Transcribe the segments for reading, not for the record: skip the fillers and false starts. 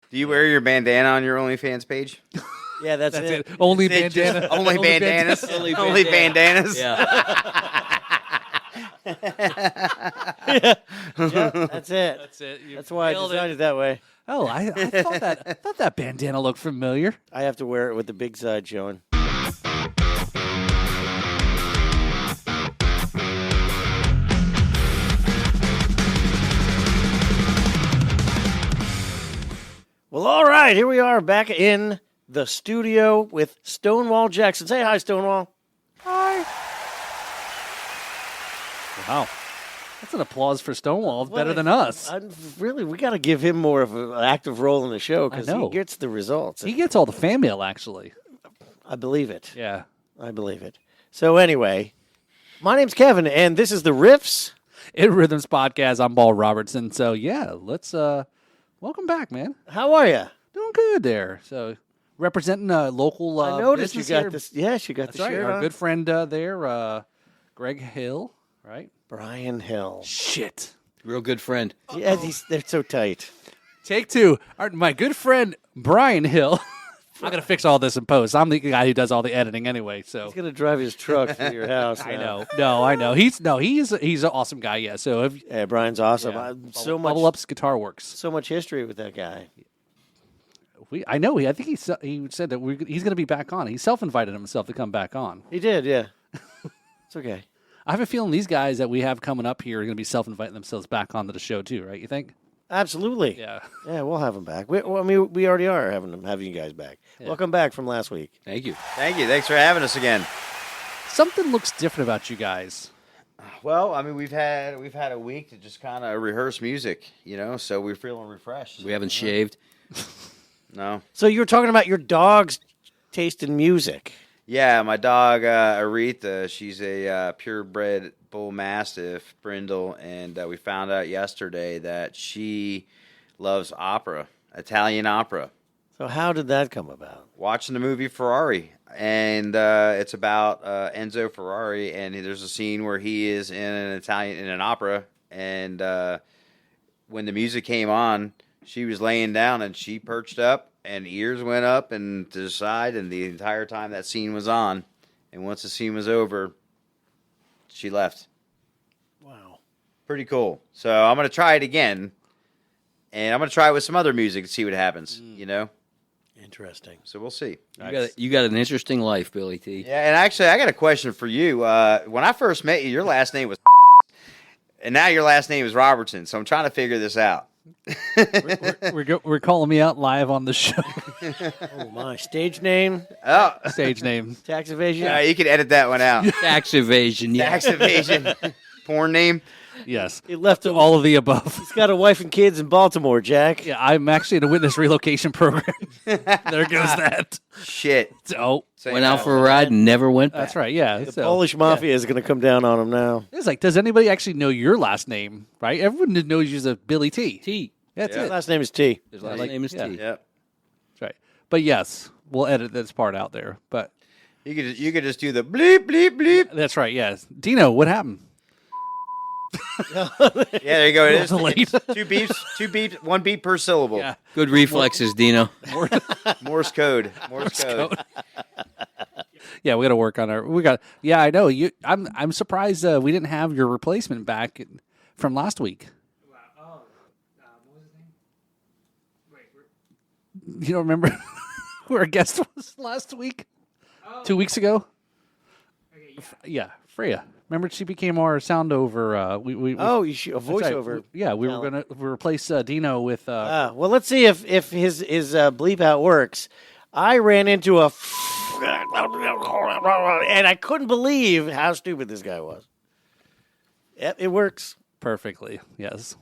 Do you wear your bandana on your OnlyFans page? Yeah, that's it. Only Is it bandana. just Only bandanas. Only bandanas. Yeah. Yeah, that's it. That's it. You That's why I nailed it. designed it that way. Oh, I thought that bandana looked familiar. I have to wear it with the big side showing. Well, all right, here we are back in the studio with Stonewall Jackson. Say hi, Stonewall. Hi. Wow. That's an applause for Stonewall. It's better than us. Really, we got to give him more of an active role in the show because I know. he gets the results. He gets all the fan mail, actually. I believe it. Yeah. I believe it. So anyway, my name's Kevin, and this is the Riffs. In Rhythms Podcast, I'm Paul Robertson. So, yeah, let's welcome back, man. How are you? Doing good there. So, representing a local I noticed you business got here. this. Yes, you got That's the right. shirt Our on. good friend there, Greg Hill, right? Brian Hill. Shit. Real good friend. Yeah, they're so tight. Take two. My good friend Brian Hill. I'm gonna fix all this in post. I'm the guy who does all the editing anyway. So He's gonna drive his truck through your house. I now. know. No, I know. He's an awesome guy. Yeah. So if Yeah, Brian's awesome. yeah, So Bubble much, Up's guitar works. so much history with that guy. I know. I think he said that he's gonna be back on. He self-invited himself to come back on. He did, yeah. It's okay. I have a feeling these guys that we have coming up here are gonna be self-inviting themselves back onto the show too, right? You think? Absolutely. Yeah. Yeah, we'll have him back. We already are having you guys back. Yeah. Welcome back from last week. Thank you. Thank you. Thanks for having us again. Something looks different about you guys. Well, I mean, we've had a week to just kind of rehearse music, so we're feeling refreshed. We haven't shaved. No. So you were talking about your dog's taste in music. Yeah, my dog Aretha. She's a purebred bull mastiff, brindle, and we found out yesterday that she loves opera, Italian opera. So how did that come about? Watching the movie Ferrari, and it's about Enzo Ferrari, and there's a scene where he is in an opera, and when the music came on, she was laying down and she perched up, and ears went up and to the side, and the entire time that scene was on, and once the scene was over, she left. Wow. Pretty cool. So I'm gonna try it again, and I'm gonna try it with some other music to see what happens. Interesting. So we'll see. You got an interesting life, Billy T. Yeah, and actually, I got a question for you. When I first met you, your last name was, and now your last name is Robertson. So I'm trying to figure this out. We're calling me out live on the show. Oh my! Stage name, Oh, Stage name. tax evasion. yeah, you can edit that one out. Tax evasion. Yeah. Tax evasion, porn name. Yes. He left him. All of the above. He's got a wife and kids in Baltimore, Jack. Yeah, I'm actually in a witness relocation program. There goes that. Shit. Oh, So, Went out for a ride and never went back. that's right. Yeah. The so, Polish mafia is going to come down on him now. It's like, does anybody actually know your last name? Right? Everyone knows you as a Billy T. T. That's Yeah. it. Last name is T. His last Like- name is yeah. T. Yep. That's right. But yes, we'll edit this part out there. But You could just do the bleep bleep bleep. that's right. Yes. Dino, what happened? Yeah, there you go. It is Delayed. two beeps, one beep per syllable. Yeah. Good reflexes, Dino. Morse code. Morse code. Yeah, we got to work on our. Yeah, I know. I'm surprised we didn't have your replacement back from last week. What was his name? Wait, You don't remember who our guest was last week? 2 weeks ago? okay, yeah. Yeah, Freya. Remember she became our sound over. Oh, a that's right. voiceover. Yeah, we were talent. going to replace Dino with. Well, let's see if his bleep out works. I ran into a and I couldn't believe how stupid this guy was. Yep, it works. Perfectly, yes.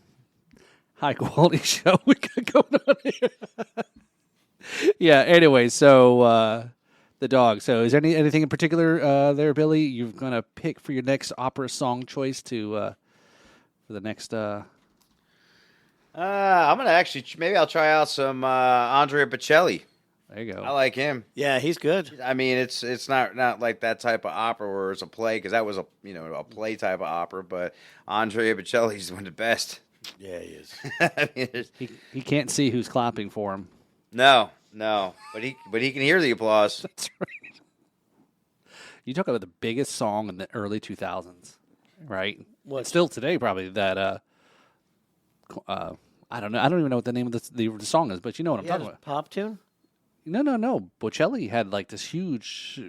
High quality show we got going on here. Yeah. Anyway, so the dog. So, is there anything in particular there, Billy? You're gonna pick for your next opera song choice for the next. I'm gonna actually maybe I'll try out some Andrea Bocelli. There you go. I like him. Yeah, he's good. I mean, it's not like that type of opera where it's a play, because that was a play type of opera. But Andrea Bocelli's one of the best. Yeah, he is. I mean, He can't see who's clapping for him. No, but he can hear the applause. That's right. You talk about the biggest song in the early 2000s, right? What? Still today, probably that. I don't know. I don't even know what the name of the song is, but you know what I'm talking about. Pop tune? No. Bocelli had like this huge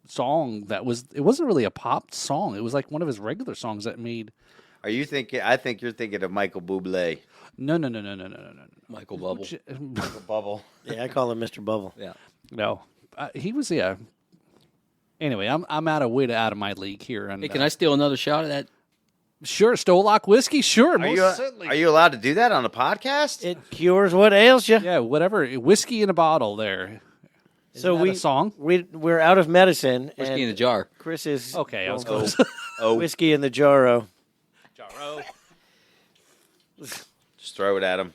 song that it wasn't really a pop song. It was like one of his regular songs that made. Are you thinking? I think you're thinking of Michael Bublé. No. Michael Bubble. Michael Bubble. Yeah, I call him Mr. Bubble. Yeah. No, he was Anyway, I'm out of my league here. And Hey, can I steal another shot of that? Sure, Stolock whiskey. Sure, Are most certainly. you allowed to do that on a podcast? It cures what ails you. Yeah, whatever. Whiskey in a bottle. There. So Isn't that a song. we're out of medicine. Whiskey and in a jar. Chris is Okay, I was going close. Oh, whiskey in the jarro. Jaro. just throw it at him.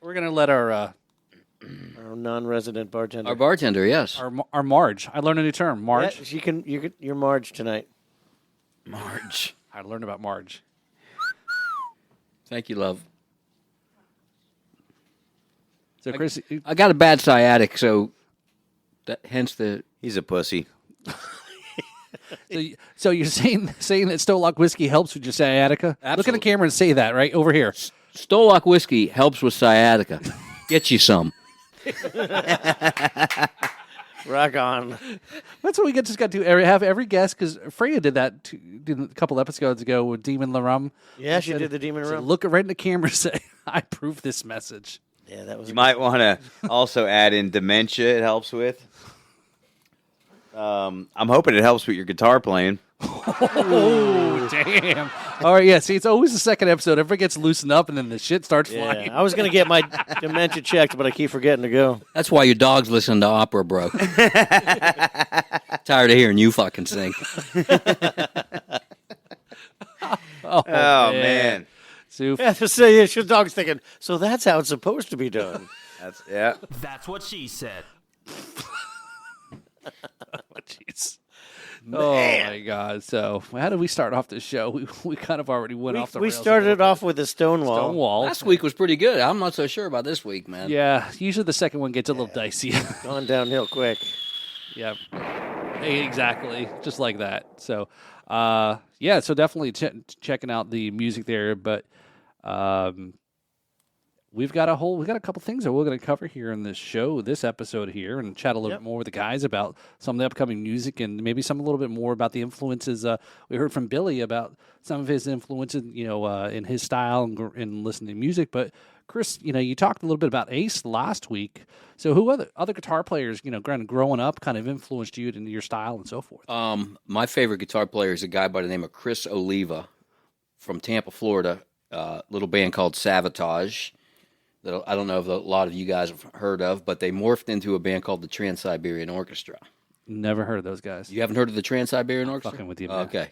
We're gonna let our Our non-resident bartender. Our bartender, yes. our Marge. I learned a new term. Marge. Yeah, you're Marge tonight. Marge. I learned about Marge. Thank you, love. So Chris, I got a bad sciatic, so hence the. He's a pussy. so you're saying that Stolock whiskey helps with your sciatica? Look at the Absolutely. camera and say that right over here. Stolock whiskey helps with sciatica. Get you some. Rock on. That's what we just got to have every guest, because Freya did that did a couple episodes ago with Demon LaRum. Yeah, she did the demon So room. look right in the camera and say, I approve this message. Yeah, that was. You might want to also add in dementia. It helps with. I'm hoping it helps with your guitar playing. Oh, damn. All right, yeah, see, it's always the second episode. Everybody gets loosened up, and then the shit starts flying. Yeah, I was gonna get my dementia checked, but I keep forgetting to go. That's why your dog's listening to opera, bro. Tired of hearing you fucking sing. Oh, Man. So, Yeah, to say your dog's thinking. So that's how it's supposed to be done. Yeah. That's what she said. jeez. Oh, my God. So, how did we start off this show? We kind of already went off the We rails. started it off with the Stonewall. Stonewall. Last week was pretty good. I'm not so sure about this week, man. Yeah, usually the second one gets a little dicey. Gone downhill quick. Yeah, exactly, just like that. So, yeah, so definitely checking out the music there. But we've got a couple things that we're going to cover here in this show, this episode here, and chat a little bit more with the guys about some of the upcoming music and maybe some a little bit more about the influences. We heard from Billy about some of his influences, in his style and listening to music. But Chris, you talked a little bit about Ace last week. So who other guitar players, growing up, kind of influenced you in your style and so forth? My favorite guitar player is a guy by the name of Chris Oliva from Tampa, Florida. Little band called Savatage. That I don't know if a lot of you guys have heard of, but they morphed into a band called the Trans-Siberian Orchestra. Never heard of those guys. You haven't heard of the Trans-Siberian Orchestra? Fucking with you, man. Okay.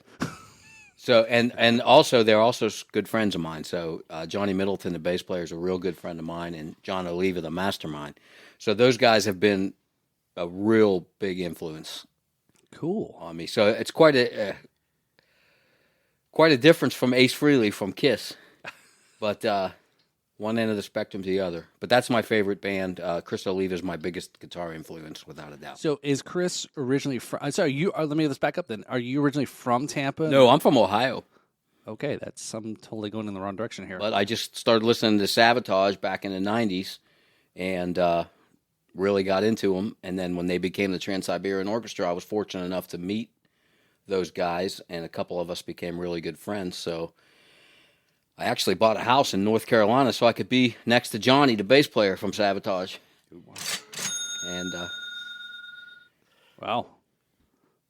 So and also they're also good friends of mine. So Johnny Middleton, the bass player, is a real good friend of mine, and John Oliva, the mastermind. So those guys have been a real big influence Cool. on me. So it's quite a difference from Ace Frehley from Kiss, but one end of the spectrum to the other. But that's my favorite band. Chris Oliva is my biggest guitar influence, without a doubt. So is Chris originally from? Sorry, let me get this back up. Then, are you originally from Tampa? No, I'm from Ohio, Okay, I'm totally going in the wrong direction here. but I just started listening to Savatage back in the '90s, and really got into them. And then when they became the Trans-Siberian Orchestra, I was fortunate enough to meet those guys, and a couple of us became really good friends. So I actually bought a house in North Carolina so I could be next to Johnny, the bass player from Savatage. And Wow.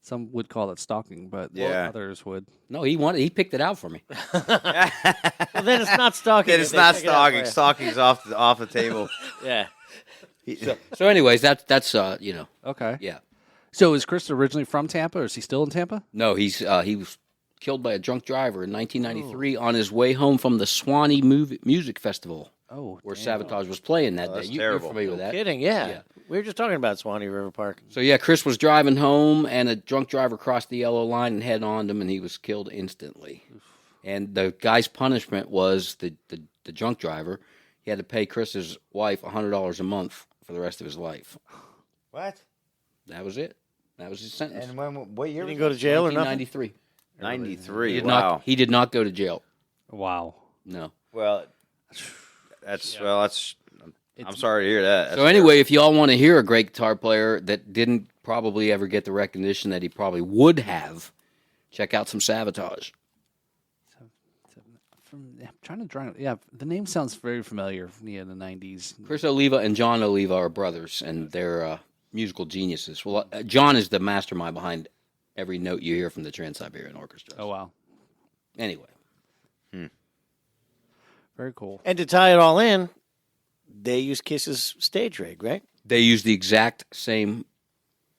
Some would call it stalking, but Yeah. others would. no, he picked it out for me. Well, then it's not stalking. It's They not pick it out for stalking. you. Stalking's off the table. Yeah. So anyways, that's Okay. yeah. So is Chris originally from Tampa, or is he still in Tampa? No, he was killed by a drunk driver in 1993 on his way home from the Swanee Music Festival, Oh, where damn. Savatage was playing that day. that's You're terrible. familiar with that? Kidding, yeah. Yeah. We were just talking about Swanee River Park. So yeah, Chris was driving home, and a drunk driver crossed the yellow line and head on him, and he was killed instantly. And the guy's punishment was the drunk driver. He had to pay Chris's wife $100 a month for the rest of his life. What? That was it. That was his sentence. And what year? He didn't go to jail or nothing? 1993. 93. He Wow. he did not go to jail. Wow. No. Well, that's. I'm sorry to hear that. So anyway, if y'all want to hear a great guitar player that didn't probably ever get the recognition that he probably would have, check out some Sabotage. I'm trying to draw. Yeah, the name sounds very familiar. Yeah, in the '90s. Chris Oliva and John Oliva are brothers, and they're musical geniuses. Well, John is the mastermind behind every note you hear from the Trans-Siberian Orchestra. Oh wow, Anyway, very cool. And to tie it all in, they use Kiss's stage rig, right? they use the exact same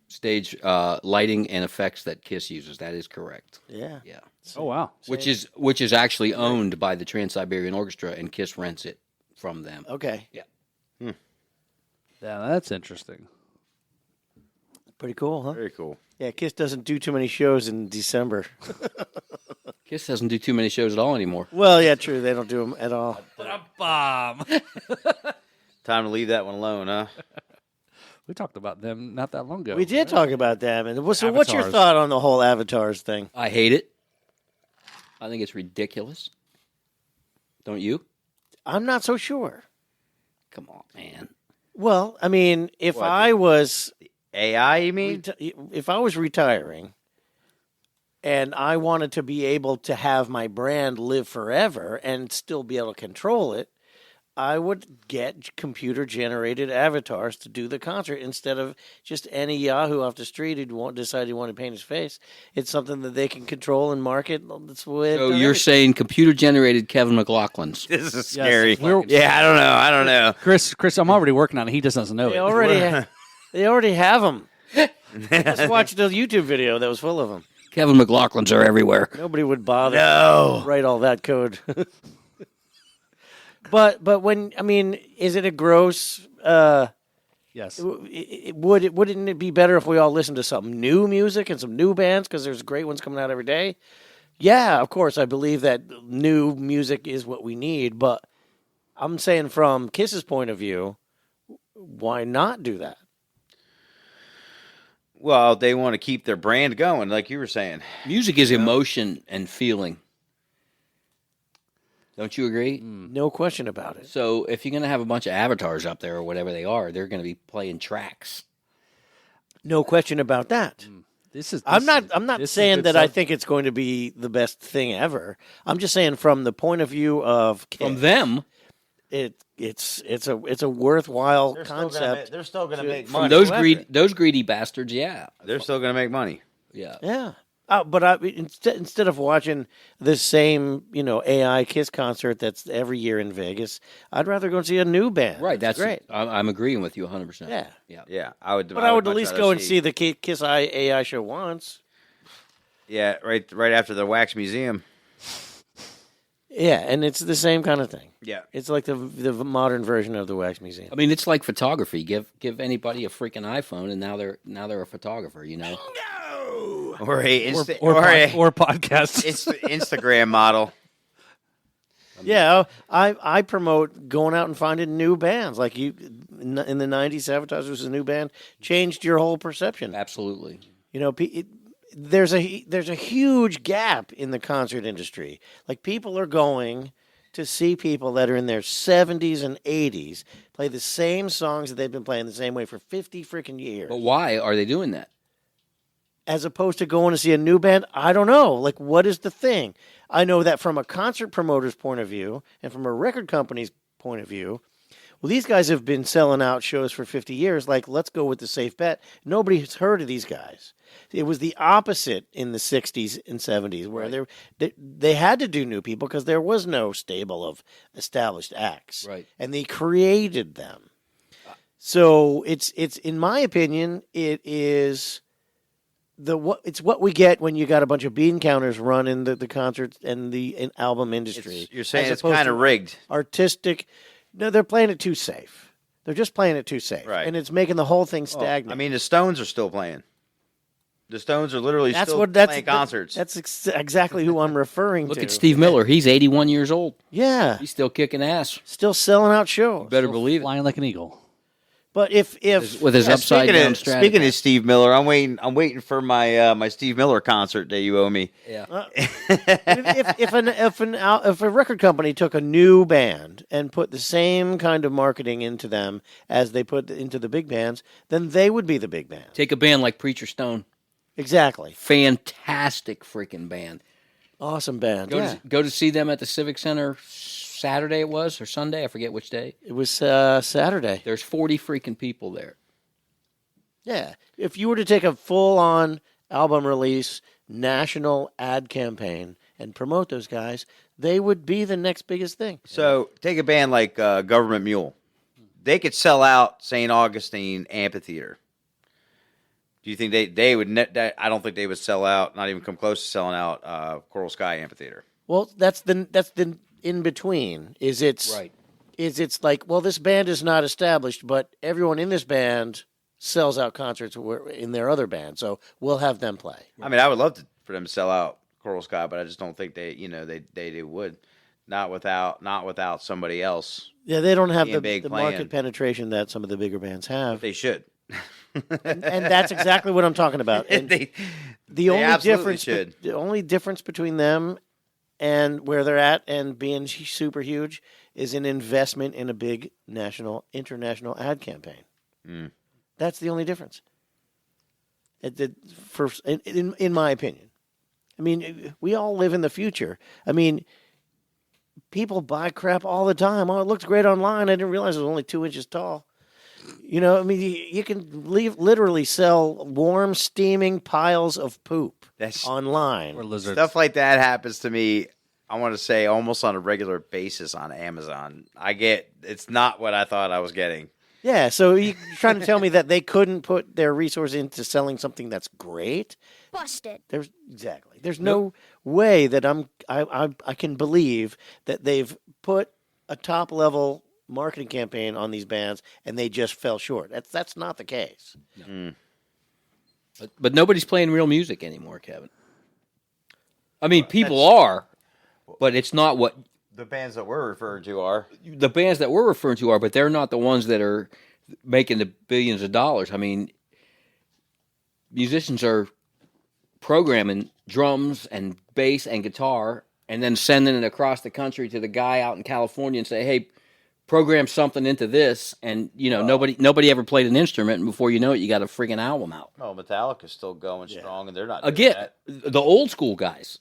stage lighting and effects that Kiss uses. That is correct. Yeah. Yeah. Oh wow. Which is actually owned by the Trans-Siberian Orchestra, and Kiss rents it from them. Okay. Yeah, that's interesting. Pretty cool, huh? Very cool. Yeah, Kiss doesn't do too many shows in December. Kiss doesn't do too many shows at all anymore. Well, yeah, true. They don't do them at all. Bomb. Time to leave that one alone, huh? We talked about them not that long ago. We did talk about them. And so what's your Avatars. thought on the whole Avatars thing? I hate it. I think it's ridiculous. Don't you? I'm not so sure. Come on, man. Well, I mean, if What? I was AI, you mean? if I was retiring and I wanted to be able to have my brand live forever and still be able to control it, I would get computer generated avatars to do the concert instead of just any Yahoo off the street who decide he wanted to paint his face. It's something that they can control and market. That's the way. So you're saying computer generated Kevin McLaughlin's. This is scary. we're- Yeah, I don't know. Chris, I'm already working on it. He just doesn't know they it. already have them. Just watch the YouTube video that was full of them. Kevin McLaughlin's are everywhere. Nobody would bother No. to write all that code. But when I mean, is it a gross? Yes. Wouldn't it be better if we all listened to some new music and some new bands because there's great ones coming out every day? Yeah, of course, I believe that new music is what we need. But I'm saying from Kiss's point of view, why not do that? Well, they want to keep their brand going, like you were saying. Music is emotion and feeling. Don't you agree? No question about it. So if you're going to have a bunch of avatars up there or whatever they are, they're going to be playing tracks. No question about that. I'm not saying that I think it's going to be the best thing ever. I'm just saying from the point of view of Kiss, From them, it's a worthwhile concept. They're still going to make from money. those greedy bastards, yeah. They're still going to make money. Yeah. Yeah. But instead of watching the same, AI Kiss concert that's every year in Vegas, I'd rather go see a new band. Right, that's great. I'm agreeing with you 100%. Yeah. Yeah. Yeah, I would. But I would at much least rather go and see the Kiss AI show once. Yeah, right after the Wax Museum. Yeah, and it's the same kind of thing. Yeah. It's like the modern version of the Wax Museum. I mean, it's like photography. Give anybody a freaking iPhone, and now they're a photographer. Or a or podcasts. it's the Instagram model. Yeah, I promote going out and finding new bands. Like you in the '90s, Sabotage was a new band, changed your whole perception. Absolutely. There's a huge gap in the concert industry. Like people are going to see people that are in their 70s and 80s play the same songs that they've been playing the same way for 50 freaking years. But why are they doing that? As opposed to going to see a new band, I don't know. Like, what is the thing? I know that from a concert promoter's point of view and from a record company's point of view, well, these guys have been selling out shows for 50 years. Like, let's go with the safe bet. Nobody's heard of these guys. It was the opposite in the 60s and 70s where they had to do new people because there was no stable of established acts. Right. And they created them. So it's in my opinion, it is it's what we get when you got a bunch of bean counters running the concerts and the album industry. You're saying as it's opposed kind of to rigged. artistic. No, they're playing it too safe. They're just playing it too safe. Right. And it's making the whole thing stagnant. I mean, the Stones are still playing. The Stones are literally that's still what that's playing concerts. That's exactly who I'm referring Look to. at Steve Miller. He's 81 years old. Yeah, He's still kicking ass. still selling out shows. Better believe it. Flying like an eagle. But if with his upside down strategy. Speaking of Steve Miller, I'm waiting for my my Steve Miller concert that you owe me. Yeah. if a record company took a new band and put the same kind of marketing into them as they put into the big bands, then they would be the big band. Take a band like Preacher Stone. Exactly. Fantastic freaking band. Awesome band. Go to see them at the Civic Center Saturday it was, or Sunday, I forget which day. It was Saturday. There's 40 freaking people there. Yeah. If you were to take a full-on album release, national ad campaign, and promote those guys, they would be the next biggest thing. So take a band like Government Mule. They could sell out St. Augustine Amphitheater. Do you think they would? I don't think they would sell out. Not even come close to selling out Coral Sky Amphitheater. Well, that's the in between. Is it's like, well, this band is not established, but everyone in this band sells out concerts in their other band, so we'll have them play. I mean, I would love for them to sell out Coral Sky, but I just don't think they would. Not without somebody else. Yeah, they don't have the big market penetration that some of the bigger bands have. They should. and that's exactly what I'm talking about. And the only difference between them and where they're at and being super huge is an investment in a big international ad campaign. That's the only difference. In my opinion. I mean, we all live in the future. I mean, people buy crap all the time. Oh, it looks great online. I didn't realize it was only 2 inches tall. You know, I mean, you can literally sell warm, steaming piles of poop online. Or lizards. Stuff like that happens to me, I want to say, almost on a regular basis on Amazon. It's not what I thought I was getting. Yeah, so you're trying to tell me that they couldn't put their resource into selling something that's great? Busted. There's no way that I can believe that they've put a top-level marketing campaign on these bands and they just fell short. That's not the case. No. But nobody's playing real music anymore, Kevin. I mean, people are, but it's not what the bands that we're referring to are. The bands that we're referring to are, but they're not the ones that are making the billions of dollars. I mean, musicians are programming drums and bass and guitar and then sending it across the country to the guy out in California and say, hey, program something into this, and nobody ever played an instrument, and before you know it, you got a freaking album out. Oh, Metallica's still going strong, and they're not doing that. The old school guys,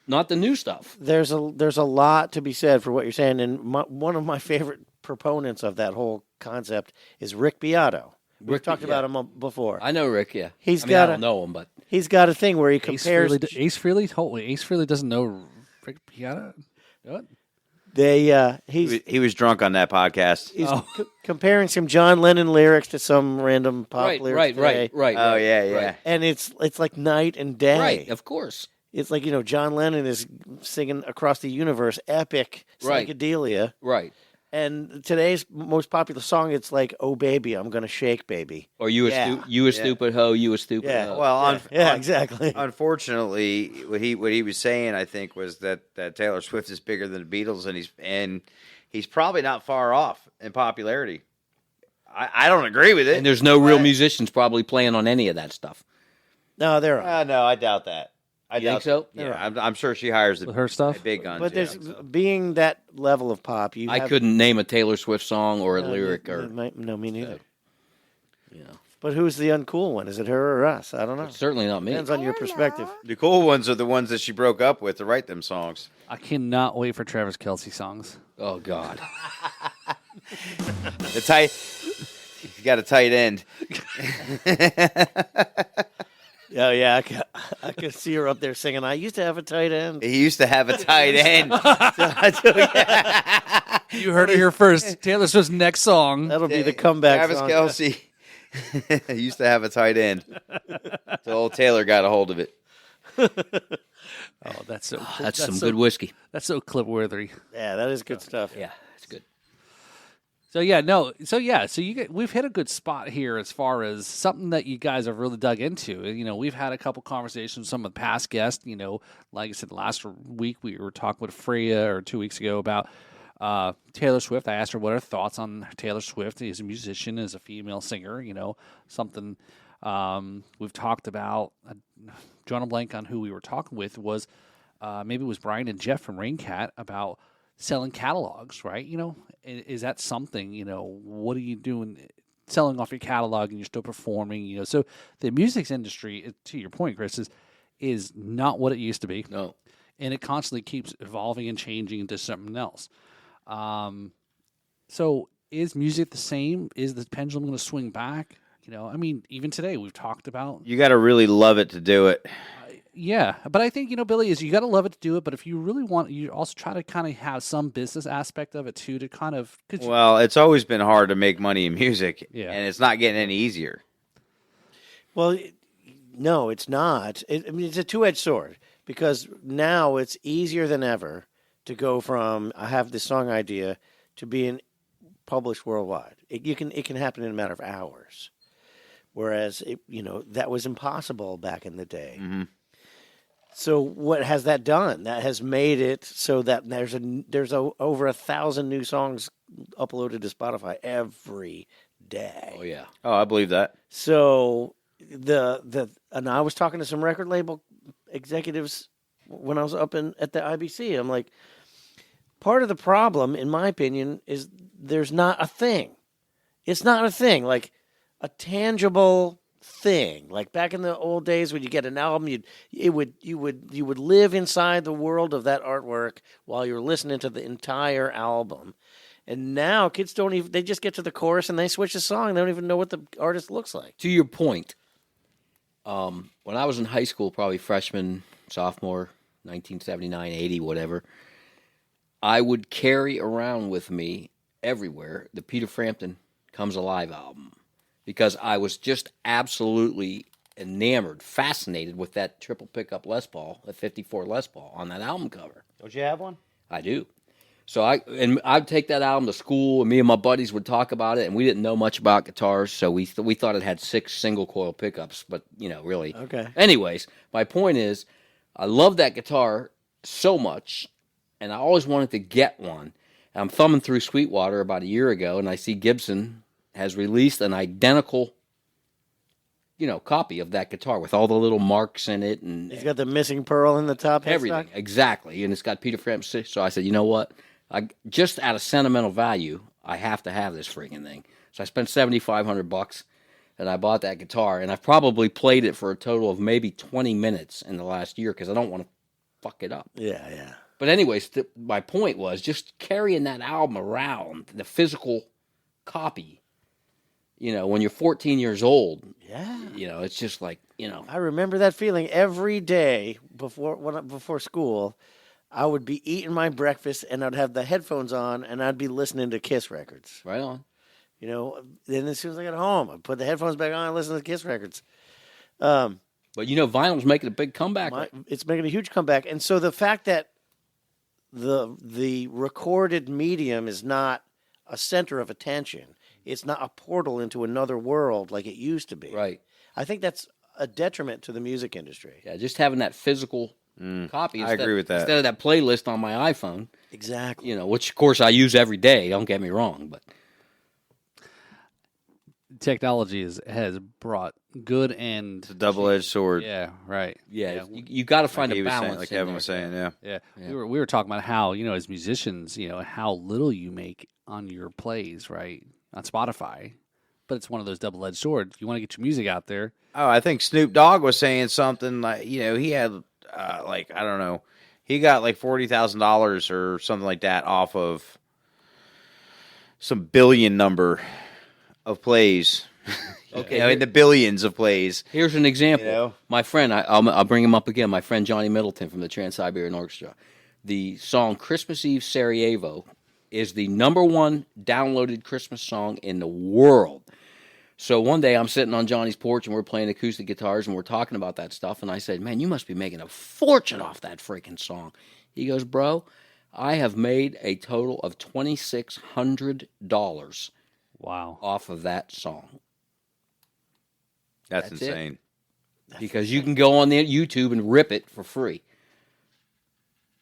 not the new stuff. There's a lot to be said for what you're saying, and one of my favorite proponents of that whole concept is Rick Beato. We've talked about him before. I know Rick. Yeah, I don't know him, but he's got a thing where he compares. Ace Frehley doesn't know Rick Beato. What? He was drunk on that podcast. He's comparing some John Lennon lyrics to some random pop lyrics. Right. Oh yeah. Right. And it's like night and day. Right, of course. It's like, John Lennon is singing across the universe, epic psychedelia. Right. And today's most popular song, it's like, "Oh baby, I'm gonna shake, baby." Or you a stupid hoe, you a stupid hoe. Well, exactly. Unfortunately, what he was saying, I think, was that Taylor Swift is bigger than the Beatles, and he's probably not far off in popularity. I don't agree with it. And there's no real musicians probably playing on any of that stuff. No, there are. No, I doubt that. You think so? Yeah, I'm sure she hires her stuff, big guns. But there's being that level of pop. I couldn't name a Taylor Swift song or a lyric no, me neither. Yeah. But who's the uncool one? Is it her or us? I don't know. It's certainly not me. Depends on your perspective. The cool ones are the ones that she broke up with to write them songs. I cannot wait for Travis Kelce songs. Oh God. He's got a tight end. Oh, yeah, I could see her up there singing, "I used to have a tight end." He used to have a tight end. You heard it here first. Taylor Swift's next song. That'll be the comeback Travis song. Kelce used to have a tight end. So old Taylor got a hold of it. Oh, that's so. That's some good whiskey. That's so clip-worthy. Yeah, that is good stuff. Yeah, it's good. So we've hit a good spot here as far as something that you guys have really dug into. We've had a couple conversations with some of the past guests. Like I said, last week we were talking with Freya, or 2 weeks ago, about Taylor Swift, I asked her what her thoughts on Taylor Swift as a musician, as a female singer, something we've talked about. Drawing a blank on who we were talking with was maybe it was Brian and Jeff from Raincat about selling catalogs, right? Is that something, what are you doing selling off your catalog and you're still performing, so the music industry, to your point, Chris, is not what it used to be. No. And it constantly keeps evolving and changing into something else. So is music the same? Is the pendulum going to swing back? Even today we've talked about. You got to really love it to do it. Yeah, but I think, Billy, is you got to love it to do it. But if you really want, you also try to kind of have some business aspect of it too, to kind of. Well, it's always been hard to make money in music, Yeah. and it's not getting any easier. Well, no, it's not. It's a two-edged sword because now it's easier than ever to go from I have this song idea to being published worldwide. It can happen in a matter of hours, whereas that was impossible back in the day. Mm-hmm. So what has that done? That has made it so that there's over 1,000 new songs uploaded to Spotify every day. Oh yeah. Oh, I believe that. So and I was talking to some record label executives when I was up at the IBC. I'm like, part of the problem, in my opinion, is there's not a thing. It's not a thing, like a tangible thing. Like back in the old days when you get an album, you would live inside the world of that artwork while you're listening to the entire album. And now kids they just get to the chorus and they switch the song. They don't even know what the artist looks like. To your point, when I was in high school, probably freshman, sophomore, 1979, 80, whatever, I would carry around with me everywhere the Peter Frampton Comes Alive album because I was just absolutely enamored, fascinated with that triple pickup Les Paul, a 54 Les Paul on that album cover. Don't you have one? I do. So I'd take that album to school, and me and my buddies would talk about it, and we didn't know much about guitars, so we thought it had 6 single coil pickups, but really. Okay. Anyways, my point is, I love that guitar so much, and I always wanted to get one. And I'm thumbing through Sweetwater about a year ago, and I see Gibson has released an identical, copy of that guitar with all the little marks in it, and He's got the missing pearl in the top headstock. everything exactly, and it's got Peter Frampton. So I said, you know what? Just out of sentimental value, I have to have this freaking thing. So I spent $7,500, and I bought that guitar, and I've probably played it for a total of maybe 20 minutes in the last year because I don't want to fuck it up. Yeah. But anyways, my point was just carrying that album around, the physical copy. When you're 14 years old, Yeah. it's just like, I remember that feeling every day before school. I would be eating my breakfast and I'd have the headphones on and I'd be listening to Kiss records. right on. Then as soon as I got home, I'd put the headphones back on and listen to Kiss records. But vinyl's making a big comeback. It's making a huge comeback. And so the fact that the recorded medium is not a center of attention, it's not a portal into another world like it used to be. Right. I think that's a detriment to the music industry. Yeah, just having that physical copy. I agree with that. Instead of that playlist on my iPhone, Exactly. which of course I use every day. Don't get me wrong, but Technology has brought good and It's a double-edged sword. yeah, right. you got to find Like a he was saying, balance. like in Kevin there. was saying, yeah. Yeah, we were talking about how as musicians, how little you make on your plays, right, on Spotify, but it's one of those double-edged swords. You want to get your music out there. Oh, I think Snoop Dogg was saying something like, he had I don't know, he got like $40,000 or something like that off of some billion number of plays. Okay, in the billions of plays. Here's an example. My friend, I'll bring him up again. My friend Johnny Middleton from the Trans-Siberian Orchestra. The song "Christmas Eve Sarajevo" is the #1 downloaded Christmas song in the world. So one day I'm sitting on Johnny's porch and we're playing acoustic guitars and we're talking about that stuff. And I said, "Man, you must be making a fortune off that freaking song." He goes, "Bro, I have made a total of $2,600 Wow. off of that song." That's That's it. insane. Because you can go on the YouTube and rip it for free.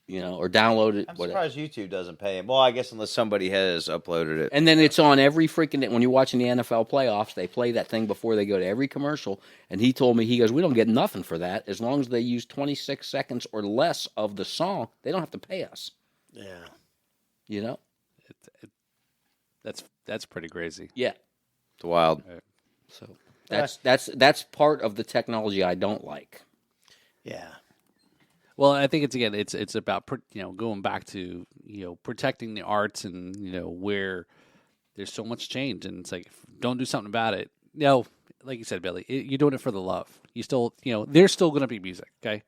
or download it. I'm Whatever. surprised YouTube doesn't pay him. Well, I guess unless somebody has uploaded it. And then it's on every freaking. When you're watching the NFL playoffs, they play that thing before they go to every commercial. And he told me, he goes, "We don't get nothing for that as long as they use 26 seconds or less of the song. They don't have to pay us." Yeah. You know? That's pretty crazy. Yeah. It's wild. So that's part of the technology I don't like. Yeah. Well, I think it's about going back to protecting the arts and where there's so much change, and it's like, don't do something about it. Like you said, Billy, you're doing it for the love. You still there's still going to be music. Okay,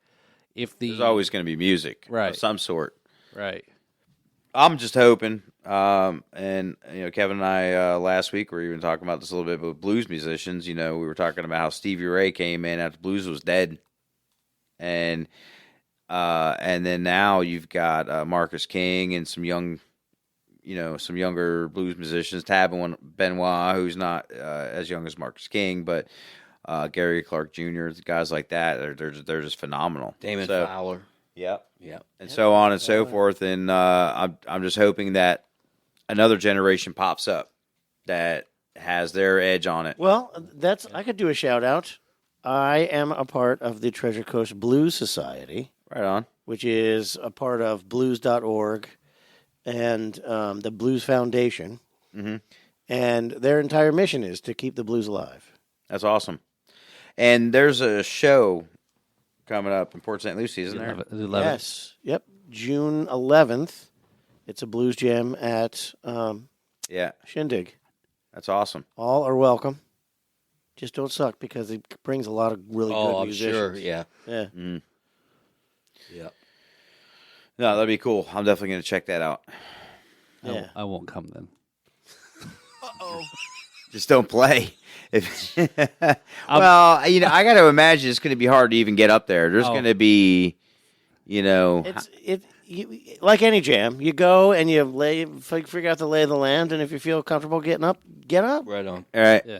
There's always going to be music Right. of some sort. right. I'm just hoping, and Kevin and I last week were even talking about this a little bit with blues musicians. We were talking about how Stevie Ray came in after blues was dead, and then now you've got Marcus King and some young, some younger blues musicians. Tab Benoit, who's not as young as Marcus King, but Gary Clark Jr., guys like that, they're just phenomenal. Damon Fowler. Yep. Yep. And so on and so forth. And I'm just hoping that another generation pops up that has their edge on it. Well, I could do a shout out. I am a part of the Treasure Coast Blues Society, Right on. which is a part of blues.org and the Blues Foundation. Mhm. And their entire mission is to keep the blues alive. That's awesome. And there's a show coming up in Port St. Lucie, isn't there? 11. Yes. Yep. June 11th. It's a blues jam at Yeah, Shindig. that's awesome. All are welcome. Just don't suck because it brings a lot of really good I'm musicians. sure. Yeah. Yeah. Yeah. No, that'd be cool. I'm definitely going to check that out. Yeah. I won't come then. Just don't play. Well, I got to imagine it's going to be hard to even get up there. There's going to be, Like any jam, you go and you figure out the lay of the land, and if you feel comfortable getting up, get up. Right on. all right. Yeah.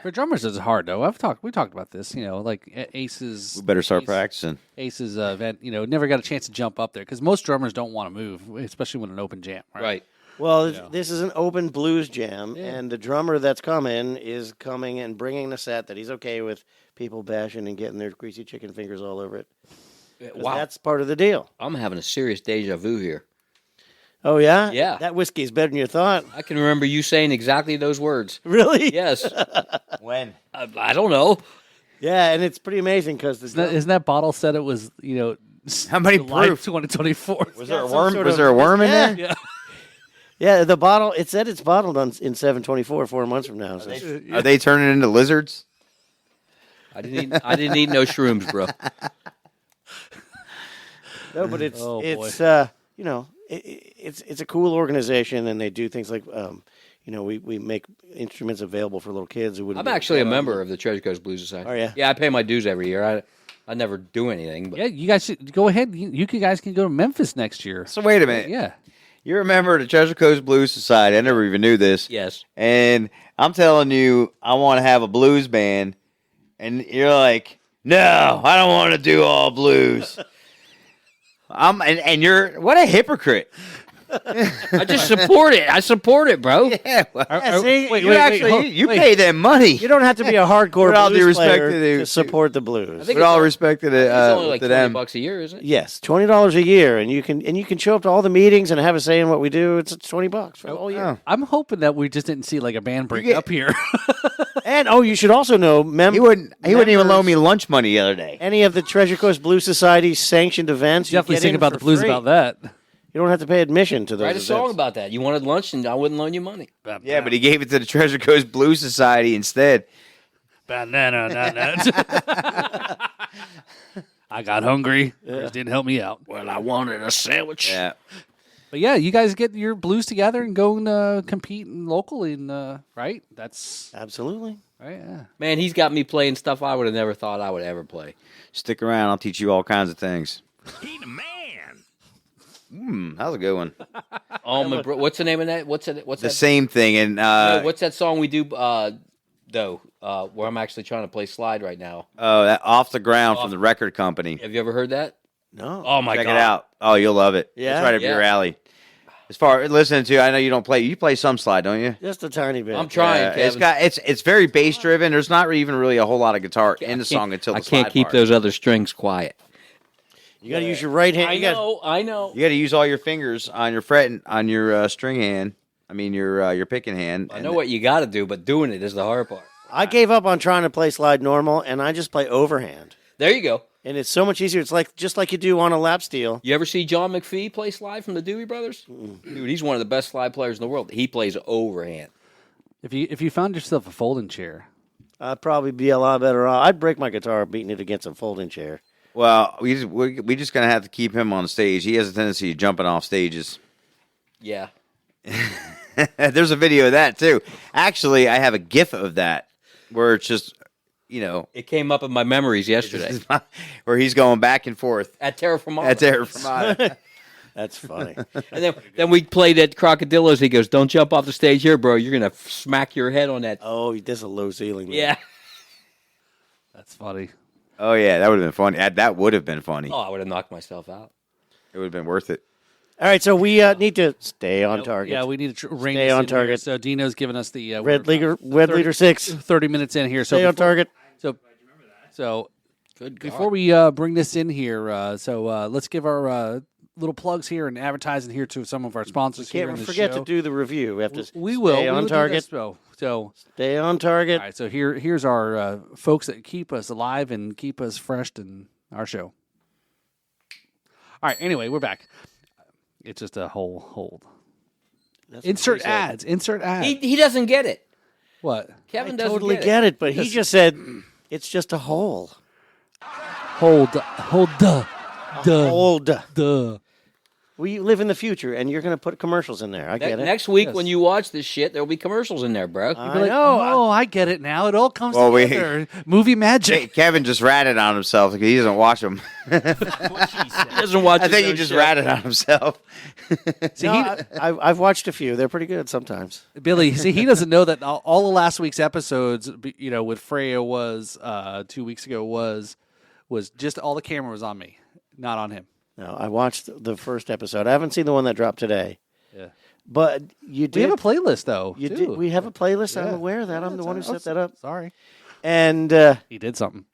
For drummers, it's hard though. We talked about this. Like Ace's. We better start practicing. Ace's event. Never got a chance to jump up there because most drummers don't want to move, especially when an open jam. Right. Well, this is an open blues jam, and the drummer that's coming is coming and bringing the set that he's okay with people bashing and getting their greasy chicken fingers all over it. 'Cause Wow. that's part of the deal. I'm having a serious deja vu here. Oh, yeah? Yeah. That whiskey's better than you thought. I can remember you saying exactly those words. Really? Yes. When? I don't know. Yeah, and it's pretty amazing because Isn't that bottle said it was How many July proof? 2024? Was there a some worm? sort Was of- there a worm in Yeah. there? Yeah, the bottle, it said it's bottled in 724 4 months from now. So. Are they turning into lizards? I didn't eat no shrooms, bro. No, but it's Oh, boy. it's a cool organization, and they do things like we make instruments available for little kids who wouldn't. I'm actually a member of the Treasure Coast Blues Society. Oh, yeah? Yeah, I pay my dues every year. I never do anything. But Yeah, you guys should go ahead. You guys can go to Memphis next year. So wait a minute. Yeah. You're a member of the Treasure Coast Blues Society. I never even knew this. Yes. And I'm telling you, I want to have a blues band. And you're like, no, I don't want to do all blues. And you're, what a hypocrite. I just support it. I support it, bro. Yeah. Well, see, you pay them money. you don't have to be a hardcore With all due blues respect player to to support the blues. think With all respect to, It's only like to $20 them. bucks a year, isn't it? Yes, $20 a year, and you can show up to all the meetings and have a say in what we do. It's $20 for the whole year. Oh. I'm hoping that we just didn't see like a band break get- up here. And you should also know He wouldn't even loan members- me lunch money the other day. any of the Treasure Coast Blues Society sanctioned events. Definitely you get think in about for the blues free. about that. You don't have to pay admission to those Write a events. song about that. You wanted lunch, and I wouldn't loan you money. Yeah, but he gave it to the Treasure Coast Blues Society instead. Banana. I got hungry. It didn't help me out. Well, I wanted a sandwich. Yeah. But yeah, you guys get your blues together and go and compete locally, and right? That's Absolutely. right. Yeah. Man, he's got me playing stuff I would have never thought I would ever play. Stick around. I'll teach you all kinds of things. He the man. That was a good one. What's the name of that? What's The that? same thing. And What's that song we do? Where I'm actually trying to play slide right now. that Off the Ground from the record company. Have you ever heard that? No. Oh my Check god! it out. Oh, you'll love it. Yeah? It's right up Yeah. your alley. As far listening to, I know you don't play. You play some slide, don't you? Just a tiny bit. I'm trying. Yeah, Kevin. it's very bass driven. There's not even really a whole lot of guitar in the song until the I can't slide keep part. those other strings quiet. You got to use your right hand. I know. You got to use all your fingers on your fretting on your string hand. I mean your picking hand. I know what you got to do, but doing it is the hard part. I gave up on trying to play slide normal, and I just play overhand. There you go. And it's so much easier. It's like just like you do on a lap steel. You ever see John McPhee play slide from the Dewey Brothers? Dude, he's one of the best slide players in the world. He plays overhand. If you found yourself a folding chair, I'd probably be a lot better off. I'd break my guitar beating it against a folding chair. Well, we just gonna have to keep him on stage. He has a tendency of jumping off stages. Yeah. There's a video of that too. Actually, I have a GIF of that where it's just, It came up in my memories yesterday. where he's going back and forth. At Terra Firmata. That's Terra Firmata. That's funny. And then we played at Crocodillos. He goes, "Don't jump off the stage here, bro. You're going to smack your head on that." Oh, there's a low ceiling. There. Yeah. that's funny. Oh yeah, that would have been funny. That would have been funny. Oh, I would have knocked myself out. It would have been worth it. All right, so we need to stay on target. Yeah, we need to ring Stay this on in here. target. So Dino's giving us the Red we're leader 6. 30 minutes in here. So Stay on before- target. So Good God. before we bring this in here, let's give our little plugs here and advertising here to some of our sponsors here Can't in the forget show. to do the review. We have to We will. stay We on will do target. this, though. So, Stay on target. all right. So here's our folks that keep us alive and keep us fresh in our show. All right. Anyway, we're back. It's just a whole hold. That's what Insert she said. ads. Insert ads. He doesn't get it. What? Kevin I doesn't totally get get it, but he Just- just said it's just a hole. Hold. Duh. Hold. Duh. We live in the future, and you're going to put commercials in there. I get it. Next week, Yes. when you watch this shit, there'll be commercials in there, bro. I Be like, know. oh, I get it now. It all comes Well, together. Movie magic. Kevin just ratted on himself because he doesn't watch them. He doesn't watch I think he his own just show. ratted on himself. See, No, I've watched a few. They're pretty good sometimes. Billy, see, he doesn't know that all of last week's episodes, with Freya was 2 weeks ago was just all the camera was on me, not on him. No, I watched the first episode. I haven't seen the one that dropped today. Yeah. But you We did. have a playlist though. you too. did. We have a playlist. I'm Yeah. aware of that. I'm the one who set that up. Sorry, And he did something.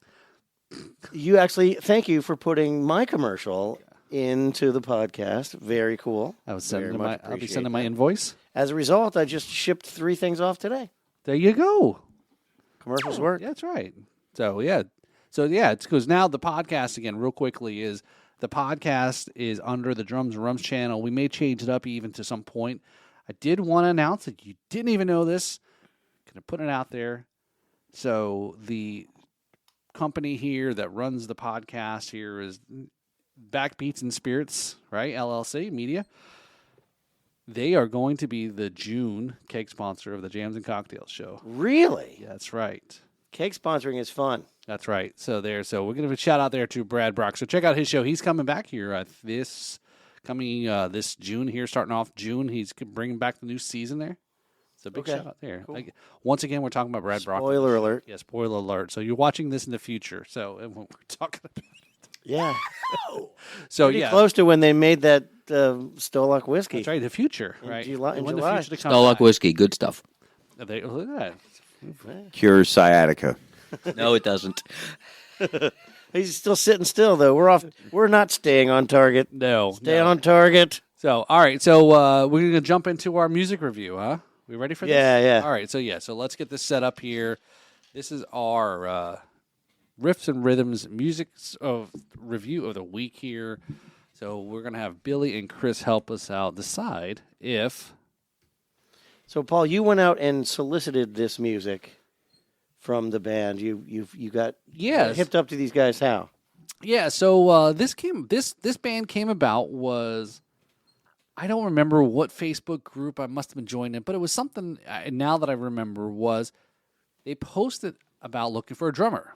you actually, thank you for putting my commercial into the podcast. Very cool. I was Very sending much I'll be appreciate sending my that. invoice. As a result, I just shipped 3 things off today. There you go. Commercials work. Yeah, that's right. So it's because now the podcast again, real quickly, is the podcast is under the Drums and Rums channel. We may change it up even to some point. I did want to announce that you didn't even know this. Gonna put it out there. So the company here that runs the podcast here is Backbeats and Spirits, right? LLC Media. They are going to be the June keg sponsor of the Jams and Cocktails show. Really? Yeah, that's right. Cake sponsoring is fun. That's right. So we're going to shout out there to Brad Brock. So check out his show. He's coming back here this June here, starting off June. He's bringing back the new season there. So big Okay. shout out there. Cool. Once again, we're talking about Brad Brock. Spoiler alert. Yeah, spoiler alert. So you're watching this in the future. So and when we're talking about Yeah. so Pretty yeah, close to when they made that Stolak whiskey. that's right. The future, In right? July- in When July. the future comes Stolak back. whiskey, good stuff. Look at that. Cures sciatica. No, it doesn't. He's still sitting still though. We're not staying on target. No, Stay no. on target. So, all right. So, we're going to jump into our music review, huh? We ready for this? Yeah, yeah. All right. So let's get this set up here. This is our Riffs and Rhythms music review of the week here. So, we're going to have Billy and Chris help us out decide if. So Paul, you went out and solicited this music from the band. You got Yes. hipped up to these guys how? Yeah, so this band came about was I don't remember what Facebook group I must have been joined in, but it was something. Now that I remember, was they posted about looking for a drummer.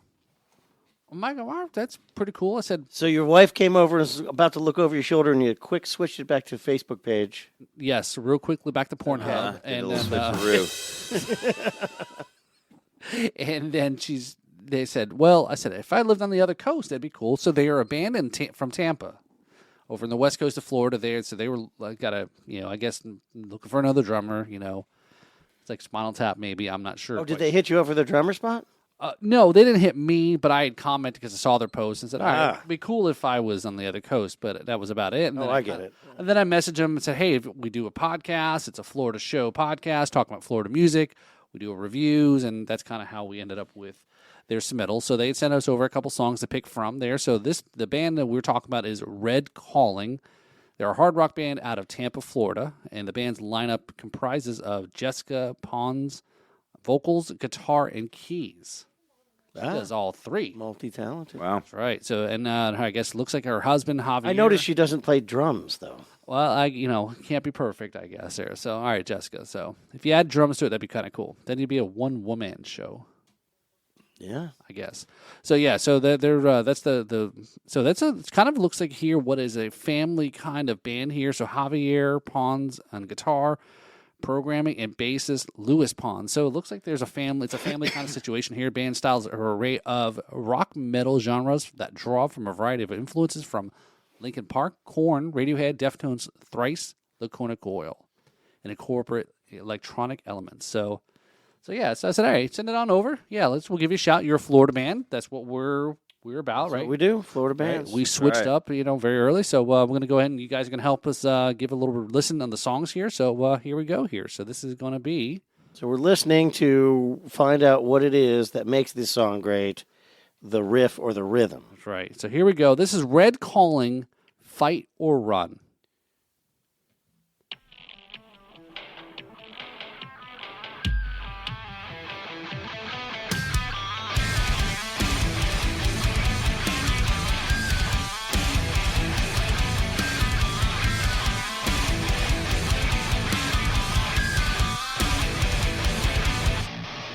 I'm like, wow, that's pretty cool. I said, So your wife came over and was about to look over your shoulder, and you quick switched it back to Facebook page. yes, real quickly back to Pornhub, Did a and little then switcheroo. and then they said, well, I said, if I lived on the other coast, that'd be cool. So they are a band from Tampa, over in the west coast of Florida. There, so they were I guess looking for another drummer. It's like Spinal Tap, maybe. I'm not sure. Oh, did they hit you up for the drummer spot? No, they didn't hit me, but I had commented because I saw their post and said, all right, Ah. it'd be cool if I was on the other coast, but that was about it. And then I get it. And then I messaged them and said, hey, if we do a podcast. It's a Florida show podcast talking about Florida music. We do reviews, and that's kind of how we ended up with their submittal. So they sent us over a couple songs to pick from there. So the band that we're talking about is Red Calling. They're a hard rock band out of Tampa, Florida, and the band's lineup comprises of Jessica Pons, vocals, guitar, and keys. She does all three. Multi-talented. Wow. That's right. So, and I guess it looks like her husband, Javier. I noticed she doesn't play drums, though. Well, can't be perfect, I guess, there. So, all right, Jessica. So, if you add drums to it, that'd be kind of cool. Then it'd be a one-woman show, Yeah. I guess. So, yeah. So that's it kind of looks like here what is a family kind of band here. So Javier Pons on guitar, programming, and bassist Louis Pons. So it looks like there's a family. It's a family kind of situation here. Band styles are an array of rock metal genres that draw from a variety of influences from Linkin Park, Korn, Radiohead, Deftones, Thrice, Laconic Oil, and incorporate electronic elements. So yeah. So I said, all right, send it on over. Yeah, we'll give you a shout. You're a Florida band. That's what we're about, That's right? what we do, Florida Right. bands. We switched Right. up, very early. So we're going to go ahead and you guys are going to help us give a little listen on the songs here. So here we go here. So this is going to be. So we're listening to find out what it is that makes this song great, the riff or the rhythm. That's right. So here we go. This is Red Calling, Fight or Run.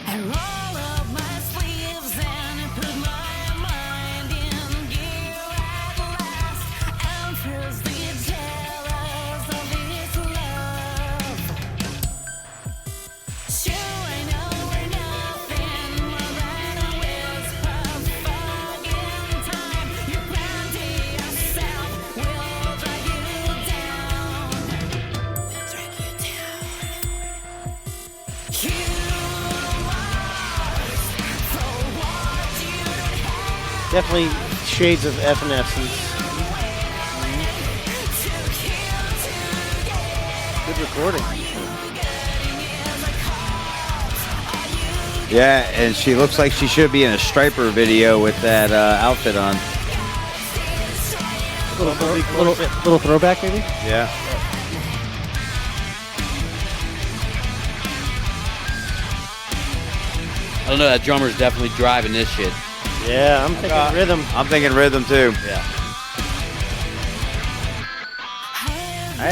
I roll up my sleeves and put my mind in gear at last. I'm fiercely jealous of this love. Sure, I know we're nothing more than a whisper of fog in time. You plan to yourself, we'll drag you down. We'll drag you down. Definitely shades of Evanescence. Good recording. Yeah, and she looks like she should be in a Striper video with that outfit on. Little throwback, maybe? Yeah. I don't know. That drummer's definitely driving this shit. Yeah, I'm thinking rhythm. I'm thinking rhythm too. Yeah. I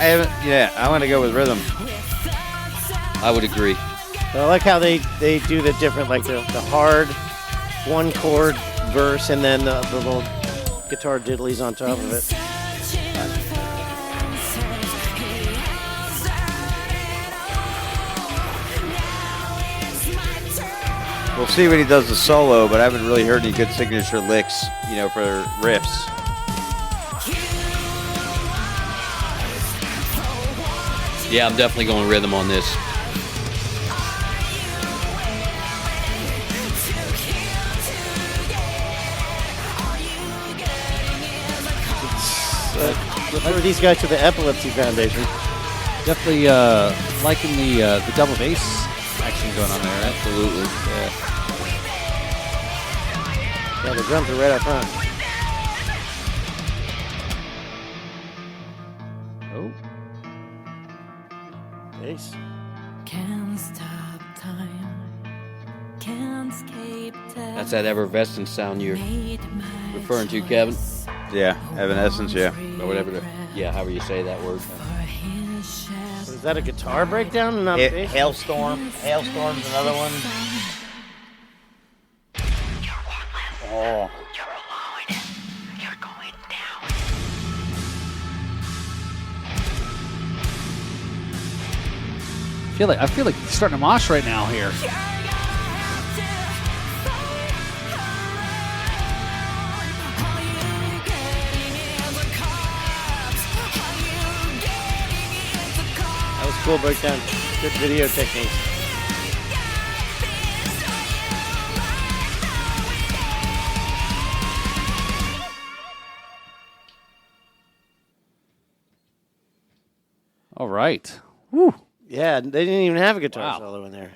haven't. Yeah, I want to go with rhythm. I would agree. I like how they do the different, like the hard one chord verse and then the little guitar diddlies on top of it. We'll see when he does the solo, but I haven't really heard any good signature licks, for riffs. Yeah, I'm definitely going rhythm on this. Refer these guys to the Epilepsy Foundation. Definitely liking the double bass action going on there. Absolutely. Yeah. Yeah, the drums are right up front. Oh. Bass. Can't stop time. Can't escape death. That's that effervescent sound you're Made my referring to, Kevin. Yeah, Evanescence, yeah. Or whatever. However you say that word. For his shadow. Is that a guitar breakdown and not bass? Hailstorm. Hailstorm's another one. Oh. You're alone. You're going down. I feel like starting to mosh right now here. You're gonna have to fight cool breakdown. Good video techniques. All right. Woo. Yeah, they didn't even have a guitar Wow. solo in there.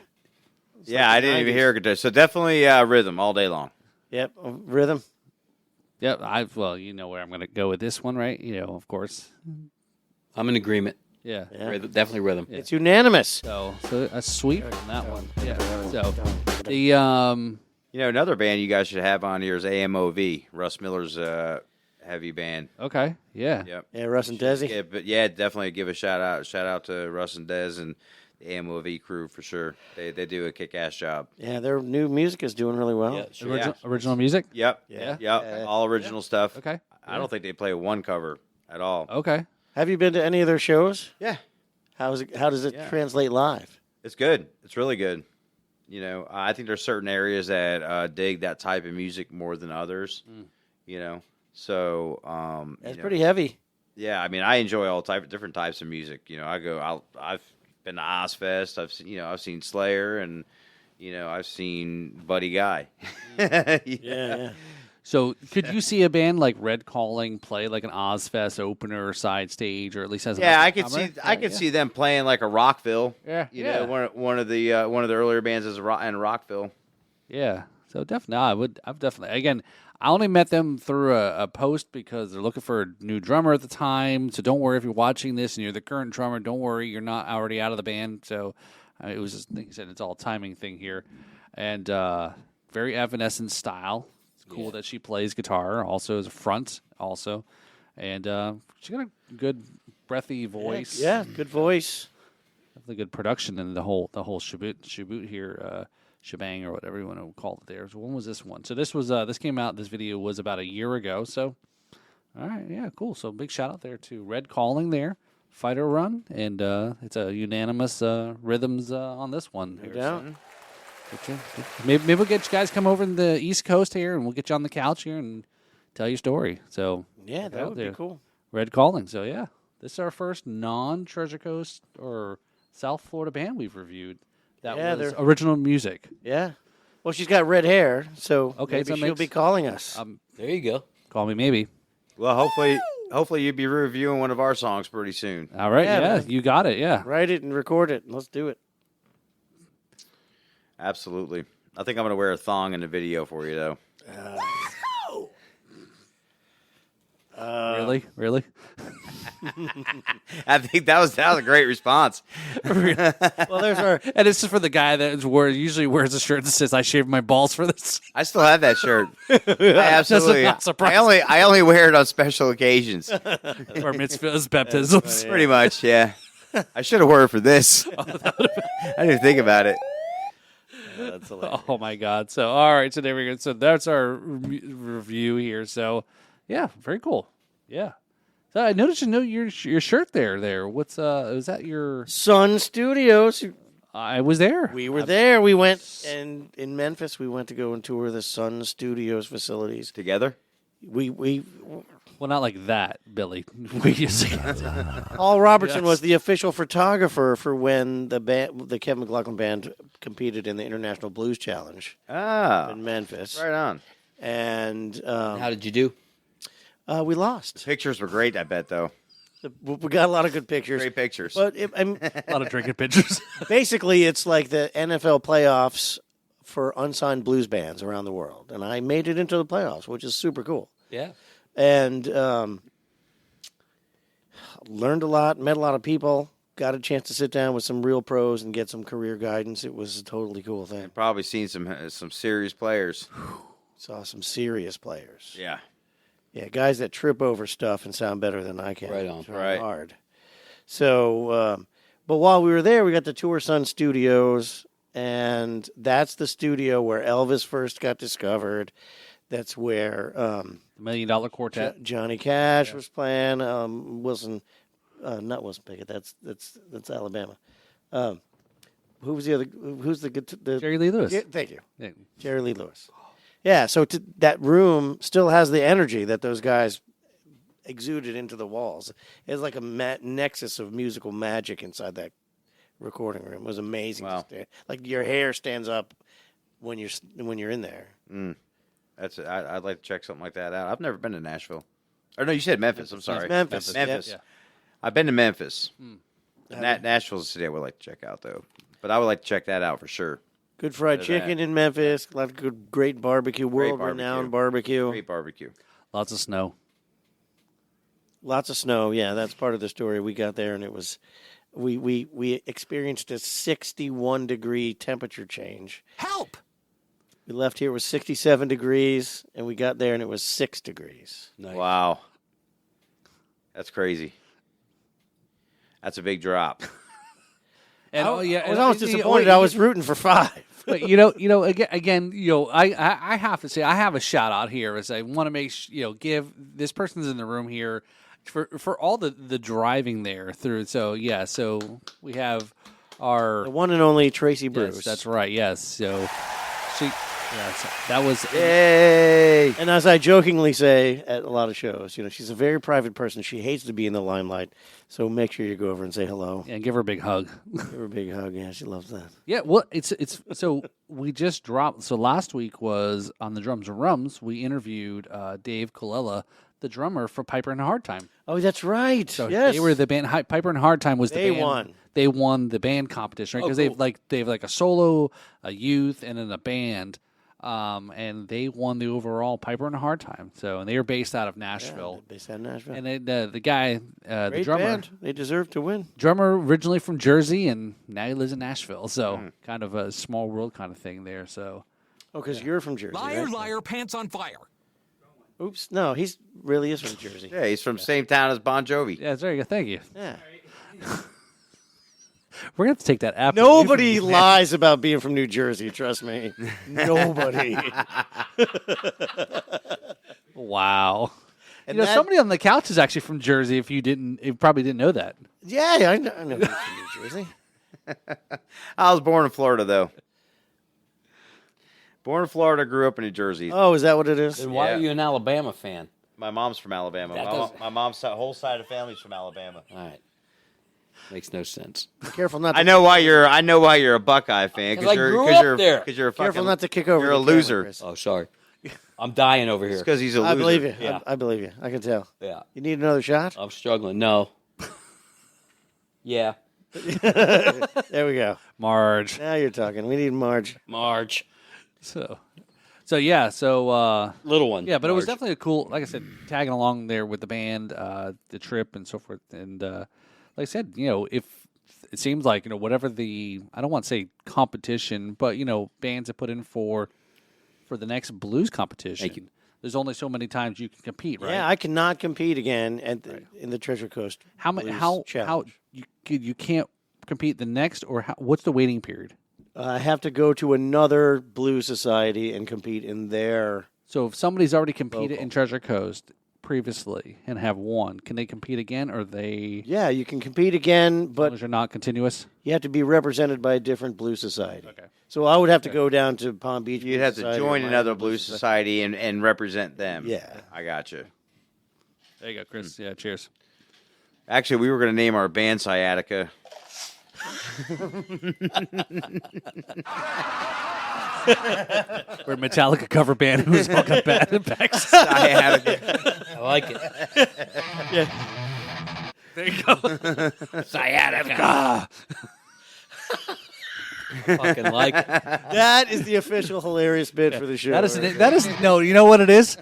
Yeah, I didn't even hear a guitar. So definitely rhythm all day long. Yep, rhythm. Yep. Well, you know where I'm going to go with this one, right? You know, of course. I'm in agreement. Yeah. Yeah. Definitely rhythm. It's unanimous. So a sweep on that one. Yeah. So the You know, another band you guys should have on here is AMOV, Russ Miller's heavy band. okay. Yeah. Yep. Yeah, Russ and Desi. Yeah, but yeah, definitely give a shout out. Shout out to Russ and Dez and the AMOV crew for sure. They do a kick ass job. Yeah, their new music is doing really well. Yeah, sure. Original music. Yep. Yeah. Yep. All original stuff. Okay. I don't think they play one cover at all. Okay. Have you been to any of their shows? Yeah. How does it Yeah. translate live? It's good. It's really good. You know, I think there's certain areas that dig that type of music more than others. You know, so It's you know, pretty heavy. Yeah, I mean, I enjoy all different types of music. You know, I've been to Ozfest. I've seen Slayer, and I've seen Buddy Guy. Yeah. So could you see a band like Red Calling play like an Ozfest opener or side stage, or at least as an Yeah, I could up-and-comer? see. I could see them playing like a Rockville. Yeah, You yeah. know, one of the earlier bands is in Rockville. Yeah. So definitely, I've definitely. Again, I only met them through a post because they're looking for a new drummer at the time. So don't worry if you're watching this and you're the current drummer. Don't worry, you're not already out of the band. So it was just, like you said, it's all timing thing here, and very Evanescence style. It's cool that she plays guitar also as a front also, and she got a good breathy voice. Yeah, good voice. Definitely good production and the whole shaboot here. Shebang or whatever you want to call it there. So when was this one? So this was this came out. This video was about a year ago. So all right, yeah, cool. So big shout out there to Red Calling there, Fighter Run, and it's a unanimous rhythms on this one. No Here. doubt. So, maybe we'll get you guys come over to the East Coast here, and we'll get you on the couch here and tell your story. So Yeah, check that out would be there. cool. Red Calling. So yeah, this is our first non-Treasure Coast or South Florida band we've reviewed. That Yeah, was they're- original music. Yeah. Well, she's got red hair, so Okay, maybe so it she'll makes- be calling us. There you go. Call me maybe. Well, hopefully you'll be reviewing one of our songs pretty soon. All right, Yeah, yeah, man. you got it. Yeah. Write it and record it. Let's do it. Absolutely. I think I'm going to wear a thong in the video for you, though. Really? I think that was a great response. Well, there's our. And this is for the guy that usually wears a shirt that says "I shaved my balls for this." I still have that shirt. I absolutely. not surprising. I only wear it on special occasions. Or mitzvahs, baptisms. Pretty much, yeah. I should have worn it for this. I didn't even think about it. That's hilarious. Oh my God! So all right, so there we go. So that's our review here. So yeah, very cool. Yeah. So I noticed your shirt there. There. What's was that your? Sun Studios. I was there. We were there. We went, and in Memphis, we went to go and tour the Sun Studios facilities. Together? We Well, not like that, Billy. We used to. Paul Robertson Yes. was the official photographer for when the Kevin McLaughlin band competed in the International Blues Challenge Ah, in Memphis, right on. and How did you do? we lost. Pictures were great, I bet, though. We got a lot of good pictures, Great pictures. but A lot of drinking pictures. basically, it's like the NFL playoffs for unsigned blues bands around the world, and I made it into the playoffs, which is super cool. Yeah. And learned a lot, met a lot of people, got a chance to sit down with some real pros and get some career guidance. It was a totally cool thing. Probably seen some serious players. Saw some serious players. Yeah. Yeah, guys that trip over stuff and sound better than I can. Right on. Try Right. hard. So, but while we were there, we got to tour Sun Studios, and that's the studio where Elvis first got discovered. That's where $1 Million Quartet. Johnny Cash was playing. Wilson, not Wilson Pickett. That's Alabama. Who was the other? Who's the good? Jerry Lee Lewis. Yeah, thank you, Yeah. Jerry Lee Lewis. Yeah, so that room still has the energy that those guys exuded into the walls. It's like a nexus of musical magic inside that recording room. It was amazing. Wow. To stand. Like your hair stands up when you're in there. I'd like to check something like that out. I've never been to Nashville. Or no, you said Memphis. I'm sorry. Memphis. Memphis. Yep. I've been to Memphis. Nashville's a city I would like to check out, though. But I would like to check that out for sure. Good fried chicken in Memphis. A lot of good, great barbecue. World-renowned barbecue. Great barbecue. Lots of snow. Lots of snow. Yeah, that's part of the story. We got there, and it was we experienced a 61-degree temperature change. Help! We left here, it was 67 degrees, and we got there, and it was 6 degrees. Nice. Wow. That's crazy. That's a big drop. And I was and almost the- disappointed. I was rooting for 5. But again, I have to say, I have a shout out here as I want to make give this person's in the room here for all the driving there through. So yeah, so we have our The one and only Tracy Bruce. yes, that's right. Yes, so that was Yay! And as I jokingly say at a lot of shows, she's a very private person. She hates to be in the limelight. So make sure you go over and say hello. and give her a big hug. Give her a big hug. Yeah, she loves that. Yeah, well, it's so we just dropped. So last week was on the Drums and Rums. We interviewed Dave Colella, the drummer for Piper and Hard Time. Oh, that's right. So yes. they were the band. Piper and Hard Time was They the band. won. They won the band competition, right? Because cool. they have like a solo, a youth, and then a band. And they won the overall Piper and Hard Time. So, and they were based out of Nashville. Based out of Nashville. And the guy, the Great drummer, band. They deserve to win. drummer originally from Jersey, and now he lives in Nashville. So, kind of a small world kind of thing there. So, Oh, because you're from Jersey, Liar, right? liar, pants on fire. Oops. No, he's really is from Jersey. Yeah, he's from the same town as Bon Jovi. yeah, there you go. Thank you. Yeah. We're gonna have to take that app. Nobody lies about being from New Jersey. Trust me. Nobody. Wow. And You know, that- somebody on the couch is actually from Jersey. If you probably didn't know that. Yeah, I know he's from New Jersey. I was born in Florida, though. Born in Florida, grew up in New Jersey. Oh, is that what it is? Then why Yeah. are you an Alabama fan? My mom's from Alabama. That My, doesn't- my mom's whole side of family's from Alabama. All right. Makes no sense. Be careful not to I know why you're a Buckeye fan 'Cause I you're grew because up you're there. because you're a careful fucking, not to kick over. you're a the camera, loser. Chris. Oh, sorry. I'm dying over here. because he's a loser. I believe you. Yeah. I believe you. I can tell. Yeah. You need another shot? I'm struggling. No. Yeah. There we go. Marge. Now you're talking. We need Marge. Marge. So yeah. So Little one. yeah, but it was Marge. definitely a cool, like I said, tagging along there with the band, the trip and so forth. And like I said, if it seems like, whatever I don't want to say competition, but, bands that put in for the next blues competition. Thank you. There's only so many times you can compete, right? Yeah, I cannot compete again in the Treasure Coast. How many? Blues How Challenge. you can't compete the next, or what's the waiting period? I have to go to another blues society and compete in their. So if somebody's already competed Local. in Treasure Coast previously and have won, can they compete again, or they? Yeah, you can compete again, As long but as you're not continuous. you have to be represented by a different blues society. Okay. So I would have to go down to Palm Beach. You'd Blues have to Society or join Miami another blues society and represent them. Yeah. I got you. There you go, Chris. Yeah, cheers. Actually, we were going to name our band Sciatica. We're a Metallica cover band who's all got bad impacts. Sciatica. I like it. There you go. Sciatica. Fucking like it. That is the official hilarious bit for the show. That is no. You know what it is?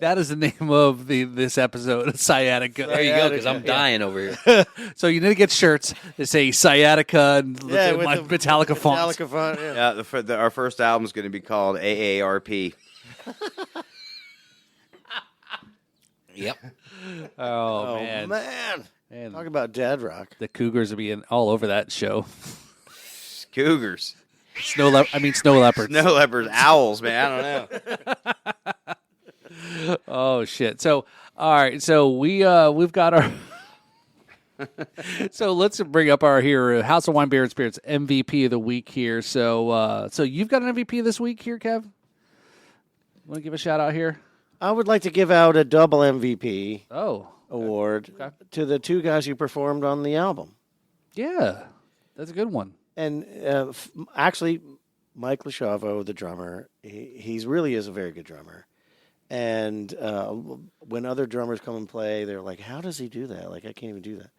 That is the name of this episode, Sciatica. There you go, because I'm dying over here. So you need to get shirts that say Sciatica and Yeah, my with the Metallica font. Metallica font. Yeah. Yeah, our first album is going to be called AARP. Yep. Oh, Oh man. man. And Talk about dad rock. the Cougars will be in all over that show. Cougars. Snow leopards. Snow leopards. Owls, man. I don't know. Oh shit. So all right. So we've got our. So let's bring up our here House of Wine Beer and Spirits MVP of the week here. So you've got an MVP this week here, Kev. Want to give a shout out here? I would like to give out a double MVP Oh award Okay. to the two guys who performed on the album. yeah. That's a good one. And actually, Mike Lashavo, the drummer, he's really is a very good drummer. And when other drummers come and play, they're like, "How does he do that? Like, I can't even do that."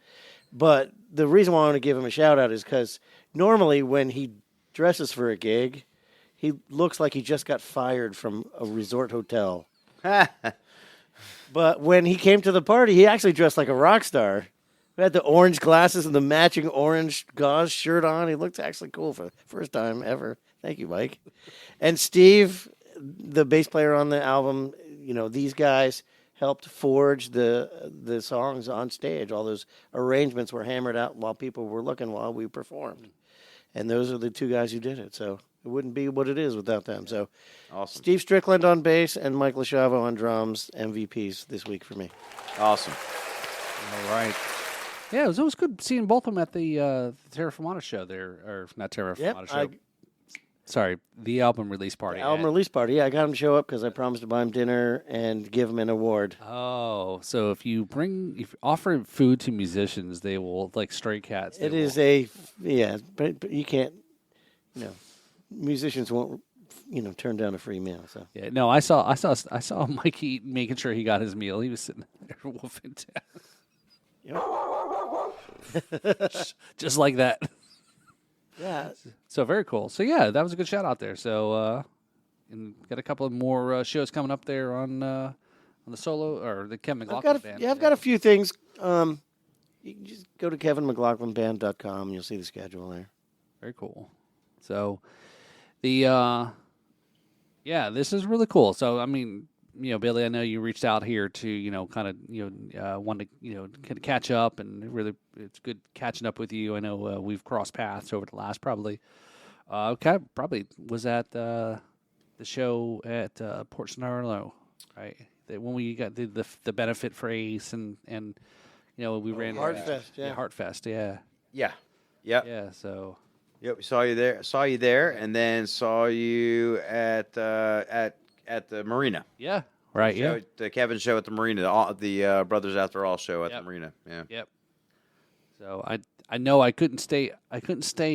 But the reason why I want to give him a shout out is because normally when he dresses for a gig, he looks like he just got fired from a resort hotel. But when he came to the party, he actually dressed like a rock star. He had the orange glasses and the matching orange gauze shirt on. He looked actually cool for the first time ever. Thank you, Mike. And Steve, the bass player on the album, these guys helped forge the songs on stage. All those arrangements were hammered out while people were looking while we performed. And those are the two guys who did it. So it wouldn't be what it is without them. So Awesome. Steve Strickland on bass and Mike Lashavo on drums, MVPs this week for me. Awesome. All right. Yeah, it was always good seeing both of them at the Terra Firmata show there, or not Terra Firmata show. Sorry, the album release party. Album release party. Yeah, I got him to show up because I promised to buy him dinner and give him an award. Oh, so if you offer food to musicians, they will, like stray cats. It is but you can't, musicians won't, turn down a free meal. So Yeah, no, I saw Mike making sure he got his meal. He was sitting there wolfing down, just like that. yeah, So very cool. So yeah, that was a good shout out there. So and got a couple of more shows coming up there on the solo or the Kevin McLaughlin band. I've got a few things. You can just go to kevinmclaughlinband.com and you'll see the schedule there. Very cool. So the this is really cool. So I mean, Billy, I know you reached out here to kind of want to kind of catch up, and really it's good catching up with you. I know we've crossed paths over the last probably was at the show at Port Sonaro, right? When we got the benefit for Ace and we ran Heartfest, yeah. Heartfest, yeah. Yeah. Yep. Yeah, so Yep. Saw you there, and then saw you at the marina. yeah, right, yeah. The Kevin show at the marina, the Brothers After All show at the marina. Yeah. Yep. So I know I couldn't stay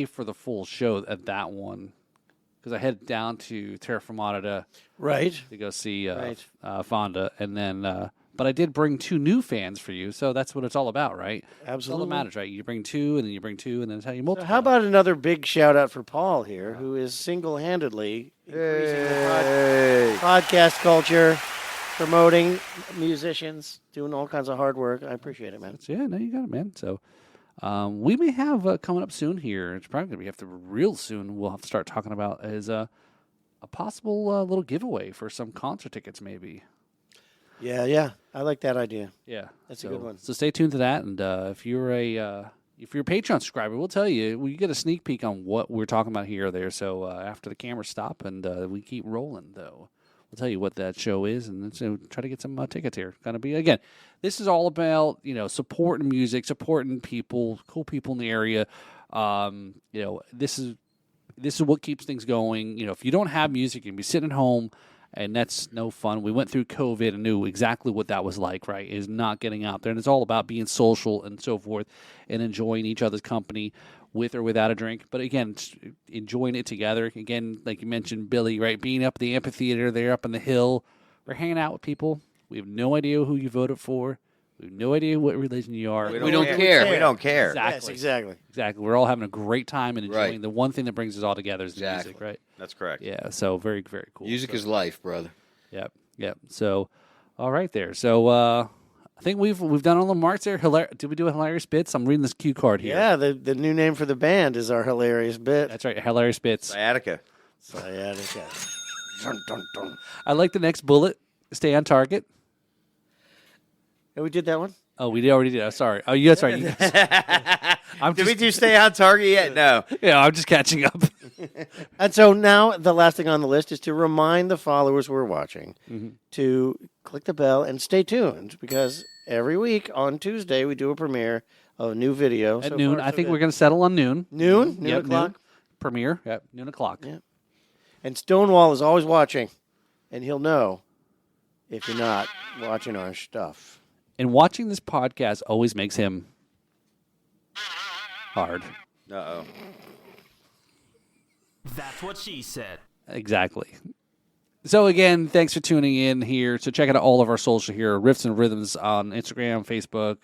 for the full show at that one because I headed down to Terra Firmata to go see Fonda, and then but I did bring 2 new fans for you, so that's what it's all about, right? Absolutely. That's all that matters, right? You bring 2, and then you bring 2, and then that's how you So multiply. how about another big shout out for Paul here, who is single-handedly increasing the podcast culture, promoting musicians, doing all kinds of hard work. I appreciate it, man. Yeah, no, you got it, man. So we may have coming up soon here. It's probably going to be real soon. We'll have to start talking about is a possible little giveaway for some concert tickets, maybe. Yeah. I like that idea. Yeah, That's a good one. So stay tuned to that, and if you're a Patreon subscriber, we'll tell you. You get a sneak peek on what we're talking about here or there. So after the cameras stop and we keep rolling, though, we'll tell you what that show is, and so try to get some tickets here. Going to be again. This is all about supporting music, supporting people, cool people in the area. This is what keeps things going. If you don't have music, you can be sitting at home. And that's no fun. We went through COVID and knew exactly what that was like, right? Is not getting out there. And it's all about being social and so forth and enjoying each other's company with or without a drink. But again, enjoying it together. Again, like you mentioned, Billy, right? Being up at the amphitheater there up on the hill. We're hanging out with people. We have no idea who you voted for. We have no idea what religion you are. We don't care. We don't care. Exactly. Yes, exactly. We're all having a great time and enjoying Right. the one thing that brings us all together is the Exactly. music, right? That's correct. Yeah, so very, very cool. Music So- is life, brother. Yep. So, all right there. So, I think we've done all the marks there. Did we do a hilarious bits? I'm reading this cue card here. Yeah, the new name for the band is our hilarious bit. That's right. Hilarious bits. Sciatica. Sciatica. Dun, dun, dun. I like the next bullet. Stay on target. Yeah, we did that one. Oh, we already did. Sorry. Oh, yeah, that's right. Did we do stay on target yet? No. I'm just catching up. And so now the last thing on the list is to remind the followers who are watching Mm-hmm. to click the bell and stay tuned, because every week on Tuesday we do a premiere of a new video. At So noon. far, I so think good. we're going to settle on noon. Noon Yep, o'clock. noon. Premiere. Yep, noon o'clock. Yeah. And Stonewall is always watching, and he'll know if you're not watching our stuff. And watching this podcast always makes him hard. Uh-oh. That's what she said. Exactly. So again, thanks for tuning in here. So check out all of our social here, Riffs and Rhythms on Instagram, Facebook,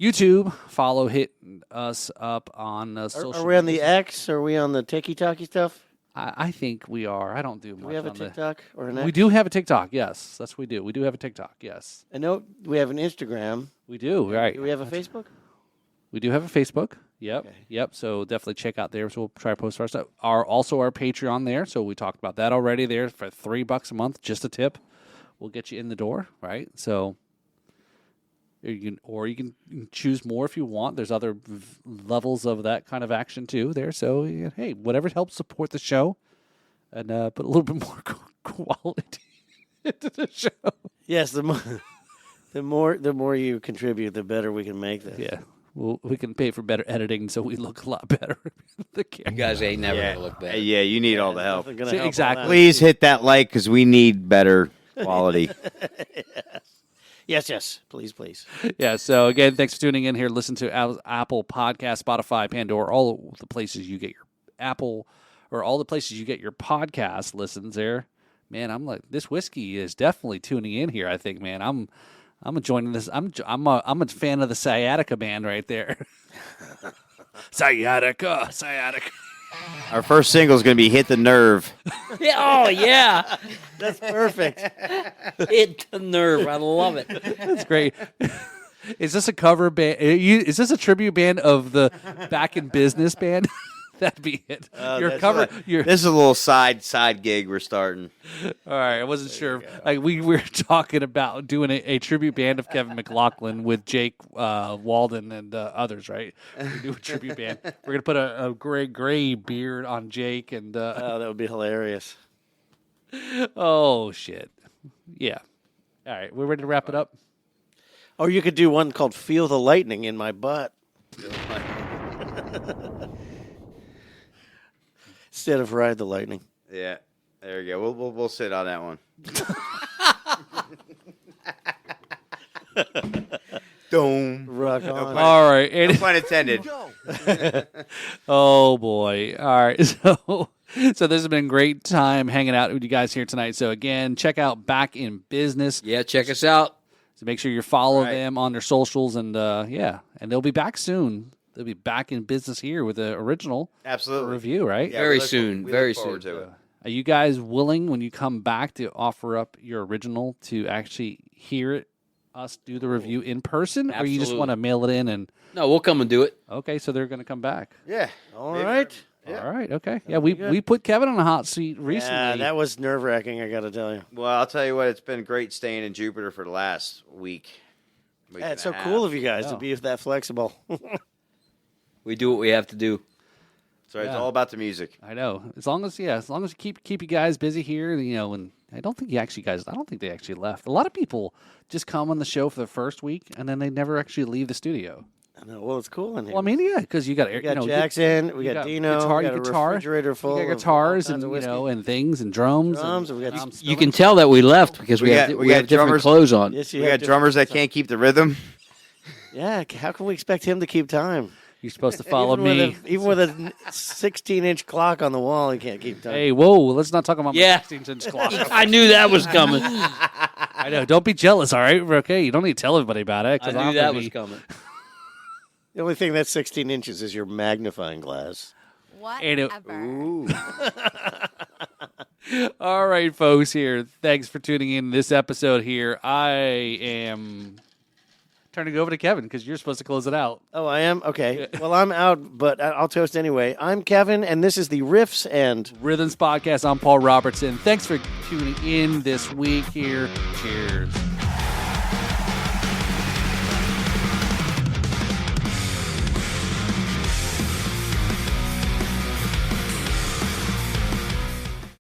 YouTube. Follow, hit us up on social. Are we on the X? Are we on the Tiki-Taki stuff? I think we are. I don't do much Do we have a on the... TikTok or an X? We do have a TikTok, yes. That's what we do. We do have a TikTok, yes. I know we have an Instagram. We do, right. Do we have a Facebook? We do have a Facebook. Yep. Okay. Yep. So definitely check out there. So we'll try to post our stuff. Also our Patreon there. So we talked about that already there for $3 a month, just a tip. We'll get you in the door, right? So you can choose more if you want. There's other levels of that kind of action too there. So hey, whatever helps support the show and put a little bit more quality into the show. Yes, the more you contribute, the better we can make this. Yeah. We can pay for better editing so we look a lot better. The You camera. guys ain't never Yeah. gonna look bad. Yeah, you need all the help. Nothing gonna See, help on exactly. that. Please hit that like because we need better quality. Yes. Please. Yeah, so again, thanks for tuning in here. Listen to Apple Podcast, Spotify, Pandora, all the places you get your Apple or all the places you get your podcast listens there. Man, I'm like, this whiskey is definitely tuning in here, I think, man. I'm joining this. I'm a fan of the Sciatica band right there. Sciatica. Our first single is going to be "Hit the Nerve." Yeah, oh yeah, That's perfect. hit the nerve. I love it. That's great. Is this a cover band? Is this a tribute band of the Back in Business band? That'd be it. Your that's cover. right. Your This is a little side gig we're starting. All right, I wasn't sure. Like we were talking about doing a tribute band of Kevin McLaughlin with Jake Walden and others, right? We do a tribute band. We're gonna put a gray beard on Jake and Oh, that would be hilarious. oh shit, yeah. All right, we're ready to wrap it up. Or you could do one called "Feel the Lightning in My Butt" instead of "Ride the Lightning." Yeah, there you go. We'll sit on that one. Boom. Rock on. All right, No pun intended. oh boy. All right, so this has been a great time hanging out with you guys here tonight. So again, check out Back in Business. Yeah, check us out. So make sure you follow Right. them on their socials and and they'll be back soon. They'll be back in business here with the original Absolutely. review, right? Yeah, Very we look- soon, we very look forward soon. to it. Are you guys willing when you come back to offer up your original to actually hear it, us do the review in person, or you just Absolutely. want to mail it in and No, we'll come and do it. okay, so they're going to come back. Yeah. All Maybe- right. Yeah. All right, okay, yeah, we good. we put Kevin on a hot seat recently. Yeah, that was nerve-wracking, I got to tell you. Well, I'll tell you what. It's been great staying in Jupiter for the last week. Yeah, it's so cool of you guys to Yeah. be that flexible. We do what we have to do. So it's Yeah. all about the music. I know. As long as you keep you guys busy here, and I don't think they actually left. A lot of people just come on the show for the first week and then they never actually leave the studio. I know. Well, it's cool in here. Well, I mean, yeah, because you got we got Jackson, we got Dino, we got a refrigerator full you got of guitars all and kinds of whiskey. and things and drums. Drums, and, and we got I'm You can tell that we left because we We have got- we we have got different drummers- clothes on. Yes, We have got different drummers that stuff. can't keep the rhythm. Yeah, how can we expect him to keep time? You're supposed to follow even me. With a 16-inch clock on the wall, he can't keep time. Hey, whoa! Let's not talk about Yeah. my 16-inch clock. I knew that was coming. I know. Don't be jealous, all right? We're okay. You don't need to tell everybody about it. 'cause I I'm knew gonna that was be- coming. The only thing that's 16 inches is your magnifying glass. Whatever. Ooh. All right, folks. Here, thanks for tuning in this episode. Here, I am turning it over to Kevin because you're supposed to close it out. Oh, I am? Okay. Well, I'm out, but I'll toast anyway. I'm Kevin, and this is the Riffs and... Rhythms Podcast. I'm Paul Robertson. Thanks for tuning in this week. Here, cheers.